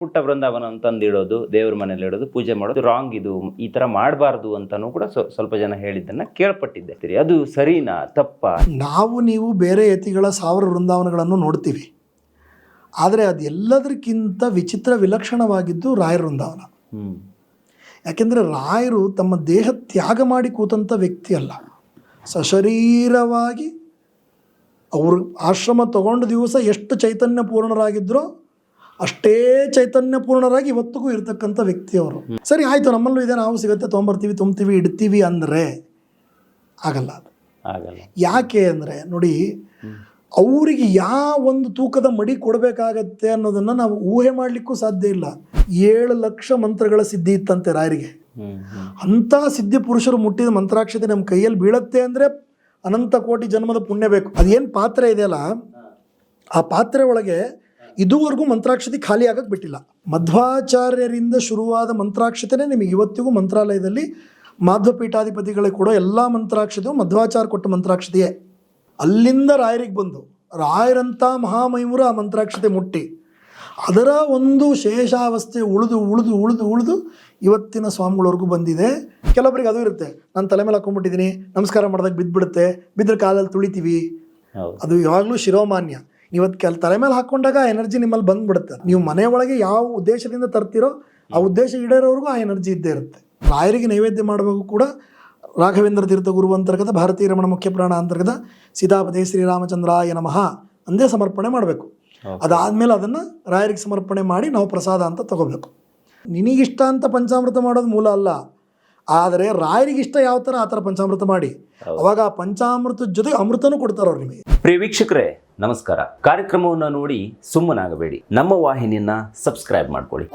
ಪುಟ್ಟ ಬೃಂದಾವನ ಅಂತಂದಿಡೋದು, ದೇವ್ರ ಮನೇಲಿ ಇಡೋದು, ಪೂಜೆ ಮಾಡೋದು ರಾಂಗ್, ಇದು ಈ ತರ ಮಾಡಬಾರ್ದು ಅಂತಾನೂ ಕೂಡ ಸ್ವಲ್ಪ ಜನ ಹೇಳಿದ್ದನ್ನ ಕೇಳ್ಪಟ್ಟಿದ್ದೆ. ಅದು ಸರಿನಾ ತಪ್ಪಾ? ನೀವು ಬೇರೆ ಯತಿಗಳ 1000 ವೃಂದಾವನಗಳನ್ನು ನೋಡ್ತೀವಿ, ಆದರೆ ಅದು ಎಲ್ಲದಕ್ಕಿಂತ ವಿಚಿತ್ರ ವಿಲಕ್ಷಣವಾಗಿದ್ದು ರಾಯರ ವೃಂದಾವನ. ಯಾಕೆಂದರೆ ರಾಯರು ತಮ್ಮ ದೇಹ ತ್ಯಾಗ ಮಾಡಿ ಕೂತಂಥ ವ್ಯಕ್ತಿ ಅಲ್ಲ, ಸಶರೀರವಾಗಿ ಅವರು ಆಶ್ರಮ ತಗೊಂಡ ದಿವಸ ಎಷ್ಟು ಚೈತನ್ಯ ಪೂರ್ಣರಾಗಿದ್ದರೋ ಅಷ್ಟೇ ಚೈತನ್ಯ ಪೂರ್ಣರಾಗಿ ಇವತ್ತಿಗೂ ಇರ್ತಕ್ಕಂಥ ವ್ಯಕ್ತಿಯವರು. ಸರಿ ಆಯಿತು, ನಮ್ಮಲ್ಲೂ ಇದೆ, ನಾವು ಸಿಗುತ್ತೆ, ತೊಗೊಂಬರ್ತೀವಿ, ತುಂಬ್ತೀವಿ, ಇಡ್ತೀವಿ ಅಂದರೆ ಆಗಲ್ಲ. ಅದು ಆಗಲ್ಲ. ಯಾಕೆ ಅಂದರೆ ನೋಡಿ, ಅವರಿಗೆ ಯಾವ ಒಂದು ತೂಕದ ಮಡಿ ಕೊಡಬೇಕಾಗತ್ತೆ ಅನ್ನೋದನ್ನು ನಾವು ಊಹೆ ಮಾಡಲಿಕ್ಕೂ ಸಾಧ್ಯ ಇಲ್ಲ. 7 ಲಕ್ಷ ಮಂತ್ರಗಳ ಸಿದ್ಧಿ ಇತ್ತಂತೆ ರಾಯರಿಗೆ. ಅಂಥ ಸಿದ್ಧಿ ಪುರುಷರು ಮುಟ್ಟಿದ ಮಂತ್ರಾಕ್ಷತೆ ನಮ್ಮ ಕೈಯಲ್ಲಿ ಬೀಳತ್ತೆ ಅಂದರೆ ಅನಂತ ಕೋಟಿ ಜನ್ಮದ ಪುಣ್ಯ ಬೇಕು. ಅದೇನು ಪಾತ್ರೆ ಇದೆಯಲ್ಲ, ಆ ಪಾತ್ರೆ ಒಳಗೆ ಇದುವರೆಗೂ ಮಂತ್ರಾಕ್ಷತೆ ಖಾಲಿ ಆಗಕ್ಕೆ ಬಿಟ್ಟಿಲ್ಲ. ಮಧ್ವಾಚಾರ್ಯರಿಂದ ಶುರುವಾದ ಮಂತ್ರಾಕ್ಷತೆನೇ ನಿಮಗೆ ಇವತ್ತಿಗೂ ಮಂತ್ರಾಲಯದಲ್ಲಿ ಮಾಧ್ವಪೀಠಾಧಿಪತಿಗಳಿಗೆ ಕೊಡೋ ಎಲ್ಲ ಮಂತ್ರಾಕ್ಷತೆಯು ಮಧ್ವಾಚಾರ್ಯ ಕೊಟ್ಟ ಮಂತ್ರಾಕ್ಷತೆಯೇ. ಅಲ್ಲಿಂದ ರಾಯರಿಗೆ ಬಂದು ರಾಯರಂಥ ಮಹಾಮಹಿಮರು ಆ ಮಂತ್ರಾಕ್ಷತೆ ಮುಟ್ಟಿ ಅದರ ಒಂದು ಶೇಷಾವಸ್ಥೆ ಉಳಿದು ಉಳಿದು ಉಳಿದು ಉಳಿದು ಇವತ್ತಿನ ಸ್ವಾಮಿಗಳವರೆಗೂ ಬಂದಿದೆ. ಕೆಲವರಿಗೆ ಅದು ಇರುತ್ತೆ, ನಾನು ತಲೆ ಮೇಲೆ ಹಾಕೊಂಡ್ಬಿಟ್ಟಿದ್ದೀನಿ, ನಮಸ್ಕಾರ ಮಾಡಿದಾಗ ಬಿದ್ದುಬಿಡುತ್ತೆ, ಬಿದ್ದರೆ ಕಾಲಲ್ಲಿ ತುಳಿತೀವಿ, ಅದು ಯಾವಾಗಲೂ ಶಿರೋಮಾನ್ಯ. ಇವತ್ತು ತಲೆ ಮೇಲೆ ಹಾಕ್ಕೊಂಡಾಗ ಆ ಎನರ್ಜಿ ನಿಮ್ಮಲ್ಲಿ ಬಂದುಬಿಡುತ್ತೆ. ನೀವು ಮನೆ ಒಳಗೆ ಯಾವ ಉದ್ದೇಶದಿಂದ ತರ್ತಿರೋ ಆ ಉದ್ದೇಶ ಈಡೇರೋವರೆಗೂ ಆ ಎನರ್ಜಿ ಇದ್ದೇ ಇರುತ್ತೆ. ರಾಯರಿಗೆ ನೈವೇದ್ಯ ಮಾಡಬೇಕು ಕೂಡ ರಾಘವೇಂದ್ರ ತೀರ್ಥ ಗುರು ಅಂತರ್ಗತ ಭಾರತೀಯ ರಮಣ ಮುಖ್ಯ ಪ್ರಾಣ ಅಂತರ್ಗತ ಸೀತಾಪತಿ ಶ್ರೀರಾಮಚಂದ್ರಾಯ ನಮಃ ಅಂದೇ ಸಮರ್ಪಣೆ ಮಾಡಬೇಕು. ಅದಾದಮೇಲೆ ಅದನ್ನು ರಾಯರಿಗೆ ಸಮರ್ಪಣೆ ಮಾಡಿ ನಾವು ಪ್ರಸಾದ ಅಂತ ತಗೋಬೇಕು. ನಿನಗಿಷ್ಟ ಅಂತ ಪಂಚಾಮೃತ ಮಾಡೋದು ಮೂಲ ಅಲ್ಲ, ಆದರೆ ರಾಯರಿಗಿಷ್ಟ ಯಾವ ಥರ ಆ ಥರ ಪಂಚಾಮೃತ ಮಾಡಿ, ಅವಾಗ ಆ ಪಂಚಾಮೃತದ ಜೊತೆ ಅಮೃತನೂ ಕೊಡ್ತಾರೆ ಅವ್ರು ನಿಮಗೆ. ಪ್ರಿಯ ವೀಕ್ಷಕರೇ ನಮಸ್ಕಾರ. ಕಾರ್ಯಕ್ರಮವನ್ನು ನೋಡಿ ಸುಮ್ಮನಾಗಬೇಡಿ, ನಮ್ಮ ವಾಹಿನಿಯನ್ನ ಸಬ್ಸ್ಕ್ರೈಬ್ ಮಾಡ್ಕೊಳ್ಳಿ.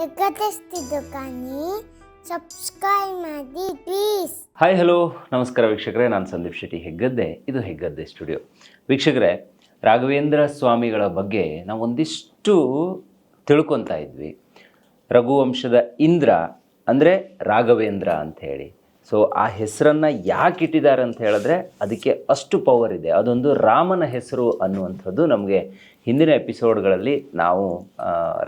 ಸಬ್ಸ್ಕ್ರೈಬ್ ಮಾಡಿ ಪ್ಲೀಸ್. ಹಾಯ್ ಹಲೋ ನಮಸ್ಕಾರ ವೀಕ್ಷಕರೇ, ನಾನು ಸಂದೀಪ್ ಶೆಟ್ಟಿ ಹೆಗ್ಗದ್ದೆ. ಇದು ಹೆಗ್ಗದ್ದೆ ಸ್ಟುಡಿಯೋ. ವೀಕ್ಷಕರೇ, ರಾಘವೇಂದ್ರ ಸ್ವಾಮಿಗಳ ಬಗ್ಗೆ ನಾವು ಒಂದಿಷ್ಟು ತಿಳ್ಕೊತಾ ಇದ್ವಿ. ರಘುವಂಶದ ಇಂದ್ರ ಅಂದರೆ ರಾಘವೇಂದ್ರ ಅಂತ ಹೇಳಿ. ಸೊ ಆ ಹೆಸರನ್ನು ಯಾಕೆ ಇಟ್ಟಿದ್ದಾರೆ ಅಂತ ಹೇಳಿದ್ರೆ ಅದಕ್ಕೆ ಅಷ್ಟು ಪವರ್ ಇದೆ. ಅದೊಂದು ರಾಮನ ಹೆಸರು ಅನ್ನುವಂಥದ್ದು ನಮಗೆ ಹಿಂದಿನ ಎಪಿಸೋಡ್ಗಳಲ್ಲಿ ನಾವು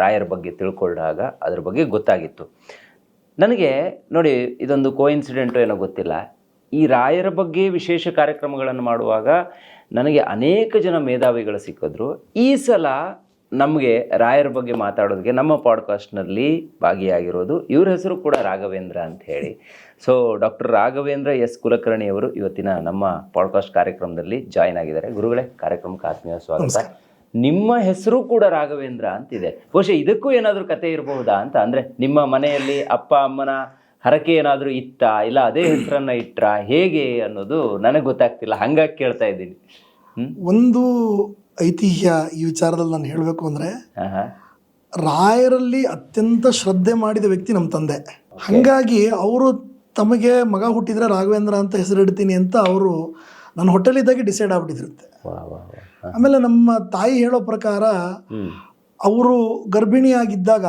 ರಾಯರ ಬಗ್ಗೆ ತಿಳ್ಕೊಂಡಾಗ ಅದ್ರ ಬಗ್ಗೆ ಗೊತ್ತಾಗಿತ್ತು. ನನಗೆ ನೋಡಿ, ಇದೊಂದು ಕೋಇನ್ಸಿಡೆಂಟು ಏನೋ ಗೊತ್ತಿಲ್ಲ, ಈ ರಾಯರ ಬಗ್ಗೆ ವಿಶೇಷ ಕಾರ್ಯಕ್ರಮಗಳನ್ನು ಮಾಡುವಾಗ ನನಗೆ ಅನೇಕ ಜನ ಮೇಧಾವಿಗಳು ಸಿಕ್ಕಿದ್ರು. ಈ ಸಲ ನಮಗೆ ರಾಯರ ಬಗ್ಗೆ ಮಾತಾಡೋದಕ್ಕೆ ನಮ್ಮ ಪಾಡ್ಕಾಸ್ಟ್ನಲ್ಲಿ ಭಾಗಿಯಾಗಿರೋದು ಇವ್ರ ಹೆಸರು ಕೂಡ ರಾಘವೇಂದ್ರ ಅಂತ ಹೇಳಿ. ಸೊ ಡಾಕ್ಟರ್ ರಾಘವೇಂದ್ರ ಎಸ್ ಕುಲಕರ್ಣಿಯವರು ಇವತ್ತಿನ ನಮ್ಮ ಪಾಡ್ಕಾಸ್ಟ್ ಕಾರ್ಯಕ್ರಮದಲ್ಲಿ ಜಾಯ್ನ್ ಆಗಿದ್ದಾರೆ. ಗುರುಗಳೇ, ಕಾರ್ಯಕ್ರಮಕ್ಕೆ ಆತ್ಮೀಯ ಸ್ವಾಗತ. ನಿಮ್ಮ ಹೆಸರು ಕೂಡ ರಾಘವೇಂದ್ರ ಅಂತಿದೆ. ಬಹುಶಃ ಇದಕ್ಕೂ ಏನಾದರೂ ಕತೆ ಇರಬಹುದಾ ಅಂತ, ಅಂದರೆ ನಿಮ್ಮ ಮನೆಯಲ್ಲಿ ಅಪ್ಪ ಅಮ್ಮನ ಹರಕೆ ಏನಾದರೂ ಇತ್ತಾ, ಇಲ್ಲ ಅದೇ ಹೆಸರನ್ನ ಇಟ್ರಾ, ಹೇಗೆ ಅನ್ನೋದು ನನಗೆ ಗೊತ್ತಾಗ್ತಿಲ್ಲ, ಹಂಗಾಗಿ ಕೇಳ್ತಾ ಇದ್ದೀನಿ. ಒಂದು ಐತಿಹ್ಯ ಈ ವಿಚಾರದಲ್ಲಿ ನಾನು ಹೇಳಬೇಕು ಅಂದರೆ, ರಾಯರಲ್ಲಿ ಅತ್ಯಂತ ಶ್ರದ್ಧೆ ಮಾಡಿದ ವ್ಯಕ್ತಿ ನಮ್ಮ ತಂದೆ. ಹಾಗಾಗಿ ಅವರು ತಮಗೆ ಮಗ ಹುಟ್ಟಿದರೆ ರಾಘವೇಂದ್ರ ಅಂತ ಹೆಸರಿಡ್ತೀನಿ ಅಂತ ಅವರು ನನ್ನ ಹೊಟ್ಟೆಲಿದ್ದಾಗೆ ಡಿಸೈಡ್ ಆಗ್ಬಿಟ್ಟಿರುತ್ತೆ. ಆಮೇಲೆ ನಮ್ಮ ತಾಯಿ ಹೇಳೋ ಪ್ರಕಾರ ಅವರು ಗರ್ಭಿಣಿಯಾಗಿದ್ದಾಗ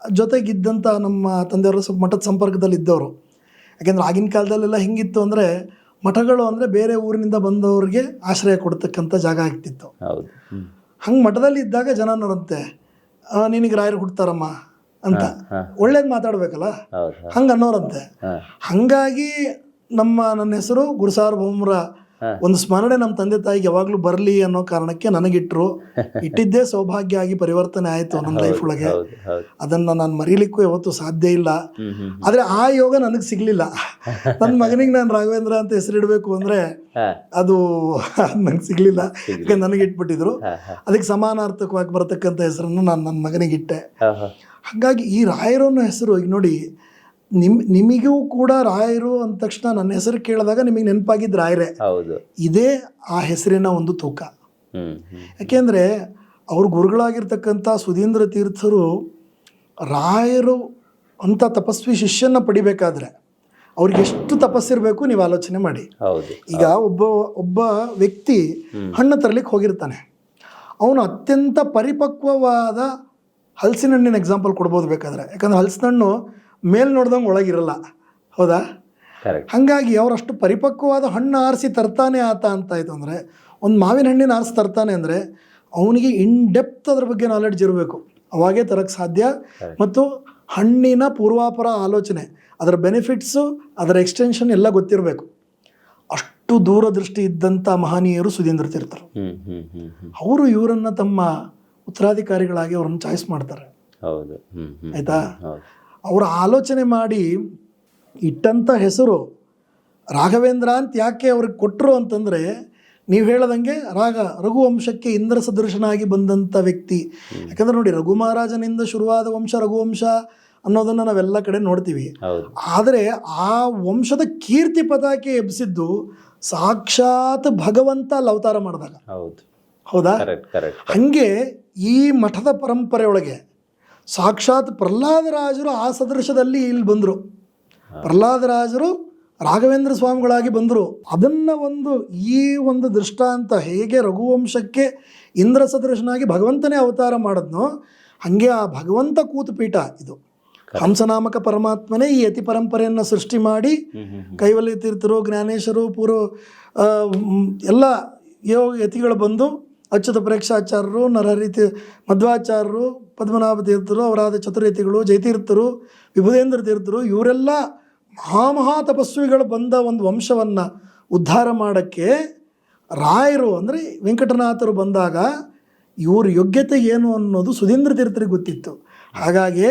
ಜೊತೆಗಿದ್ದಂಥ ನಮ್ಮ ತಂದೆಯವರು ಸ್ವಲ್ಪ ಮಠದ ಸಂಪರ್ಕದಲ್ಲಿ ಇದ್ದವರು. ಯಾಕೆಂದರೆ ಆಗಿನ ಕಾಲದಲ್ಲೆಲ್ಲ ಹಿಂಗಿತ್ತು ಅಂದರೆ, ಮಠಗಳು ಅಂದರೆ ಬೇರೆ ಊರಿನಿಂದ ಬಂದವ್ರಿಗೆ ಆಶ್ರಯ ಕೊಡ್ತಕ್ಕಂಥ ಜಾಗ ಆಗ್ತಿತ್ತು. ಹಂಗೆ ಮಠದಲ್ಲಿ ಇದ್ದಾಗ ಜನ ನೋಡುತ್ತೆ, ನಿನಗೆ ರಾಯರು ಹುಡ್ತಾರಮ್ಮ ಅಂತ ಒಳ್ಳೇದು ಮಾತಾಡ್ಬೇಕಲ್ಲ, ಹಂಗೆ ಅನ್ನೋರಂತೆ. ಹಾಗಾಗಿ ನನ್ನ ಹೆಸರು ಗುರುಸಾರ್ವಭೌಮರ ಒಂದು ಸ್ಮರಣೆ ನಮ್ಮ ತಂದೆ ತಾಯಿಗೆ ಯಾವಾಗಲೂ ಬರಲಿ ಅನ್ನೋ ಕಾರಣಕ್ಕೆ ನನಗಿಟ್ರು. ಇಟ್ಟಿದ್ದೇ ಸೌಭಾಗ್ಯ ಆಗಿ ಪರಿವರ್ತನೆ ಆಯಿತು ನನ್ನ ಲೈಫ್ ಒಳಗೆ. ಅದನ್ನು ನಾನು ಮರೀಲಿಕ್ಕೂ ಯಾವತ್ತೂ ಸಾಧ್ಯ ಇಲ್ಲ. ಆದರೆ ಆ ಯೋಗ ನನಗೆ ಸಿಗಲಿಲ್ಲ. ನನ್ನ ಮಗನಿಗೆ ನಾನು ರಾಘವೇಂದ್ರ ಅಂತ ಹೆಸರಿಡಬೇಕು ಅಂದರೆ ಅದು ನನಗೆ ಸಿಗಲಿಲ್ಲ. ಯಾಕಂದ್ರೆ ನನಗೆ ಇಟ್ಬಿಟ್ಟಿದ್ರು. ಅದಕ್ಕೆ ಸಮಾನಾರ್ಥಕವಾಗಿ ಬರತಕ್ಕಂಥ ಹೆಸರನ್ನು ನಾನು ನನ್ನ ಮಗನಿಗಿಟ್ಟೆ. ಹಾಗಾಗಿ ಈ ರಾಯರು ಅನ್ನೋ ಹೆಸರು, ಈಗ ನೋಡಿ, ನಿಮಗೂ ಕೂಡ ರಾಯರು ಅಂದ ತಕ್ಷಣ ನನ್ನ ಹೆಸರು ಕೇಳಿದಾಗ ನಿಮಗೆ ನೆನಪಾಗಿದ್ದು ರಾಯರೇ. ಇದೇ ಆ ಹೆಸರಿನ ಒಂದು ತೂಕ. ಯಾಕೆಂದರೆ ಅವ್ರ ಗುರುಗಳಾಗಿರ್ತಕ್ಕಂಥ ಸುಧೀಂದ್ರ ತೀರ್ಥರು ರಾಯರು ಅಂತ ತಪಸ್ವಿ ಶಿಷ್ಯನ ಪಡಿಬೇಕಾದ್ರೆ ಅವ್ರಿಗೆ ಎಷ್ಟು ತಪಸ್ಸಿರಬೇಕು ನೀವು ಆಲೋಚನೆ ಮಾಡಿ. ಈಗ ಒಬ್ಬ ವ್ಯಕ್ತಿ ಹಣ್ಣು ತರಲಿಕ್ಕೆ ಹೋಗಿರ್ತಾನೆ, ಅವನು ಅತ್ಯಂತ ಪರಿಪಕ್ವವಾದ ಹಲಸಿನ ಹಣ್ಣಿನ ಎಕ್ಸಾಂಪಲ್ ಕೊಡ್ಬೋದು ಬೇಕಾದ್ರೆ. ಯಾಕಂದರೆ ಹಲಸಿನ ಹಣ್ಣು ಮೇಲ್ ನೋಡ್ದಂಗೆ ಒಳಗಿರಲ್ಲ, ಹೌದಾ? ಹಾಗಾಗಿ ಅವರಷ್ಟು ಪರಿಪಕ್ವವಾದ ಹಣ್ಣು ಆರಿಸಿ ತರ್ತಾನೆ ಆತ ಅಂತಾಯಿತು ಅಂದರೆ, ಒಂದು ಮಾವಿನ ಹಣ್ಣಿನ ಆರಿಸಿ ತರ್ತಾನೆ ಅಂದರೆ ಅವನಿಗೆ ಇನ್ ಡೆಪ್ತ್ ಅದ್ರ ಬಗ್ಗೆ ನಾಲೆಡ್ಜ್ ಇರಬೇಕು. ಅವಾಗೇ ತರಕ್ಕೆ ಸಾಧ್ಯ. ಮತ್ತು ಹಣ್ಣಿನ ಪೂರ್ವಾಪರ ಆಲೋಚನೆ, ಅದರ ಬೆನಿಫಿಟ್ಸು, ಅದರ ಎಕ್ಸ್ಟೆನ್ಷನ್ ಎಲ್ಲ ಗೊತ್ತಿರಬೇಕು. ಅಷ್ಟು ದೂರದೃಷ್ಟಿ ಇದ್ದಂಥ ಮಹನೀಯರು ಸುಧೀಂದ್ರ ತೀರ್ಥರು. ಅವರು ಇವರನ್ನು ತಮ್ಮ ಉತ್ತರಾಧಿಕಾರಿಗಳಾಗಿ ಅವ್ರನ್ನ ಚಾಯ್ಸ್ ಮಾಡ್ತಾರೆ. ಹೌದು. ಆಯಿತಾ? ಅವರ ಆಲೋಚನೆ ಮಾಡಿ ಇಟ್ಟಂಥ ಹೆಸರು ರಾಘವೇಂದ್ರ ಅಂತ ಯಾಕೆ ಅವ್ರಿಗೆ ಕೊಟ್ಟರು ಅಂತಂದರೆ, ನೀವು ಹೇಳದಂಗೆ ರಘುವಂಶಕ್ಕೆ ಇಂದ್ರ ಸದೃಶನಾಗಿ ಬಂದಂಥ ವ್ಯಕ್ತಿ. ಯಾಕಂದ್ರೆ ನೋಡಿ, ರಘು ಮಹಾರಾಜನಿಂದ ಶುರುವಾದ ವಂಶ ರಘುವಂಶ ಅನ್ನೋದನ್ನು ನಾವೆಲ್ಲ ಕಡೆ ನೋಡ್ತೀವಿ. ಆದರೆ ಆ ವಂಶದ ಕೀರ್ತಿ ಪತಾಕೆ ಎಬ್ಬಿಸಿದ್ದು ಸಾಕ್ಷಾತ್ ಭಗವಂತ ಅಲ್ಲಿ ಅವತಾರ ಮಾಡಿದಾಗ. ಹೌದಾ? ಹಂಗೆ ಈ ಮಠದ ಪರಂಪರೆಯೊಳಗೆ ಸಾಕ್ಷಾತ್ ಪ್ರಹ್ಲಾದರಾಜರು ಆ ಸದೃಶದಲ್ಲಿ ಇಲ್ಲಿ ಬಂದರು. ಪ್ರಹ್ಲಾದರಾಜರು ರಾಘವೇಂದ್ರ ಸ್ವಾಮಿಗಳಾಗಿ ಬಂದರು. ಅದನ್ನು ಈ ಒಂದು ದೃಷ್ಟಾಂತ ಹೇಗೆ ರಘುವಂಶಕ್ಕೆ ಇಂದ್ರ ಸದೃಶನಾಗಿ ಭಗವಂತನೇ ಅವತಾರ ಮಾಡಿದ್ನೋ, ಹಾಗೆ ಆ ಭಗವಂತ ಕೂತುಪೀಠ ಇದು. ಹಂಸನಾಮಕ ಪರಮಾತ್ಮನೇ ಈ ಯತಿ ಪರಂಪರೆಯನ್ನು ಸೃಷ್ಟಿ ಮಾಡಿ ಕೈವಲ್ಯ ತೀರ್ಥರು, ಜ್ಞಾನೇಶರು, ಎಲ್ಲ ಯತಿಗಳು ಬಂದು, ಅಚ್ಯುತ ಪ್ರೇಕ್ಷಾಚಾರ್ಯರು, ನರಹರಿ ಮಧ್ವಾಚಾರ್ಯರು, ಪದ್ಮನಾಭ ತೀರ್ಥರು, ಅವರಾದ ಚತುರ್ಯತಿಗಳು, ಜಯತೀರ್ಥರು, ವಿಭುಧೇಂದ್ರ ತೀರ್ಥರು, ಇವರೆಲ್ಲ ಮಹಾ ತಪಸ್ವಿಗಳು ಬಂದ ಒಂದು ವಂಶವನ್ನು ಉದ್ಧಾರ ಮಾಡೋಕ್ಕೆ ರಾಯರು ಅಂದರೆ ವೆಂಕಟನಾಥರು ಬಂದಾಗ ಇವ್ರ ಯೋಗ್ಯತೆ ಏನು ಅನ್ನೋದು ಸುಧೀಂದ್ರ ತೀರ್ಥರಿಗೆ ಗೊತ್ತಿತ್ತು. ಹಾಗಾಗಿ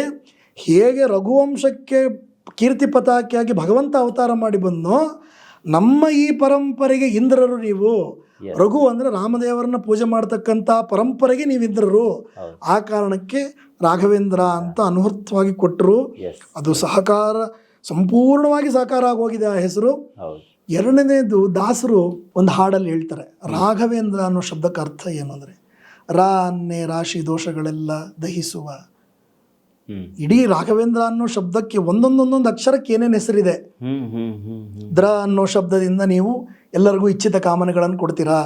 ಹೇಗೆ ರಘುವಂಶಕ್ಕೆ ಕೀರ್ತಿ ಪತಾಕೆಯಾಗಿ ಭಗವಂತ ಅವತಾರ ಮಾಡಿ ಬಂದೋ, ನಮ್ಮ ಈ ಪರಂಪರೆಗೆ ಇಂದ್ರರು ನೀವು. ರಘು ಅಂದರೆ ರಾಮದೇವರನ್ನ ಪೂಜೆ ಮಾಡ್ತಕ್ಕಂಥ ಪರಂಪರೆಗೆ ನೀವು ಇಂದ್ರರು. ಆ ಕಾರಣಕ್ಕೆ ರಾಘವೇಂದ್ರ ಅಂತ ಅನುವೃತ್ತವಾಗಿ ಕೊಟ್ಟರು. ಅದು ಸಂಪೂರ್ಣವಾಗಿ ಸಾಕಾರ ಆಗೋಗಿದೆ ಆ ಹೆಸರು. ಎರಡನೇದು, ದಾಸರು ಒಂದು ಹಾಡಲ್ಲಿ ಹೇಳ್ತಾರೆ, ರಾಘವೇಂದ್ರ ಅನ್ನೋ ಶಬ್ದಕ್ಕೆ ಅರ್ಥ ಏನು ಅಂದರೆ, ಅನ್ನೇ ರಾಶಿ ದೋಷಗಳೆಲ್ಲ ದಹಿಸುವ. ಇಡೀ ರಾಘವೇಂದ್ರ ಅನ್ನೋ ಶಬ್ದಕ್ಕೆ ಒಂದೊಂದೊಂದೊಂದು ಅಕ್ಷರಕ್ಕೆ ಏನೇನು ಹೆಸರಿದೆ. ಅನ್ನೋ ಶಬ್ದದಿಂದ ನೀವು ಎಲ್ಲರಿಗೂ ಇಚ್ಛಿತ ಕಾಮನೆಗಳನ್ನು ಕೊಡ್ತೀರಾ.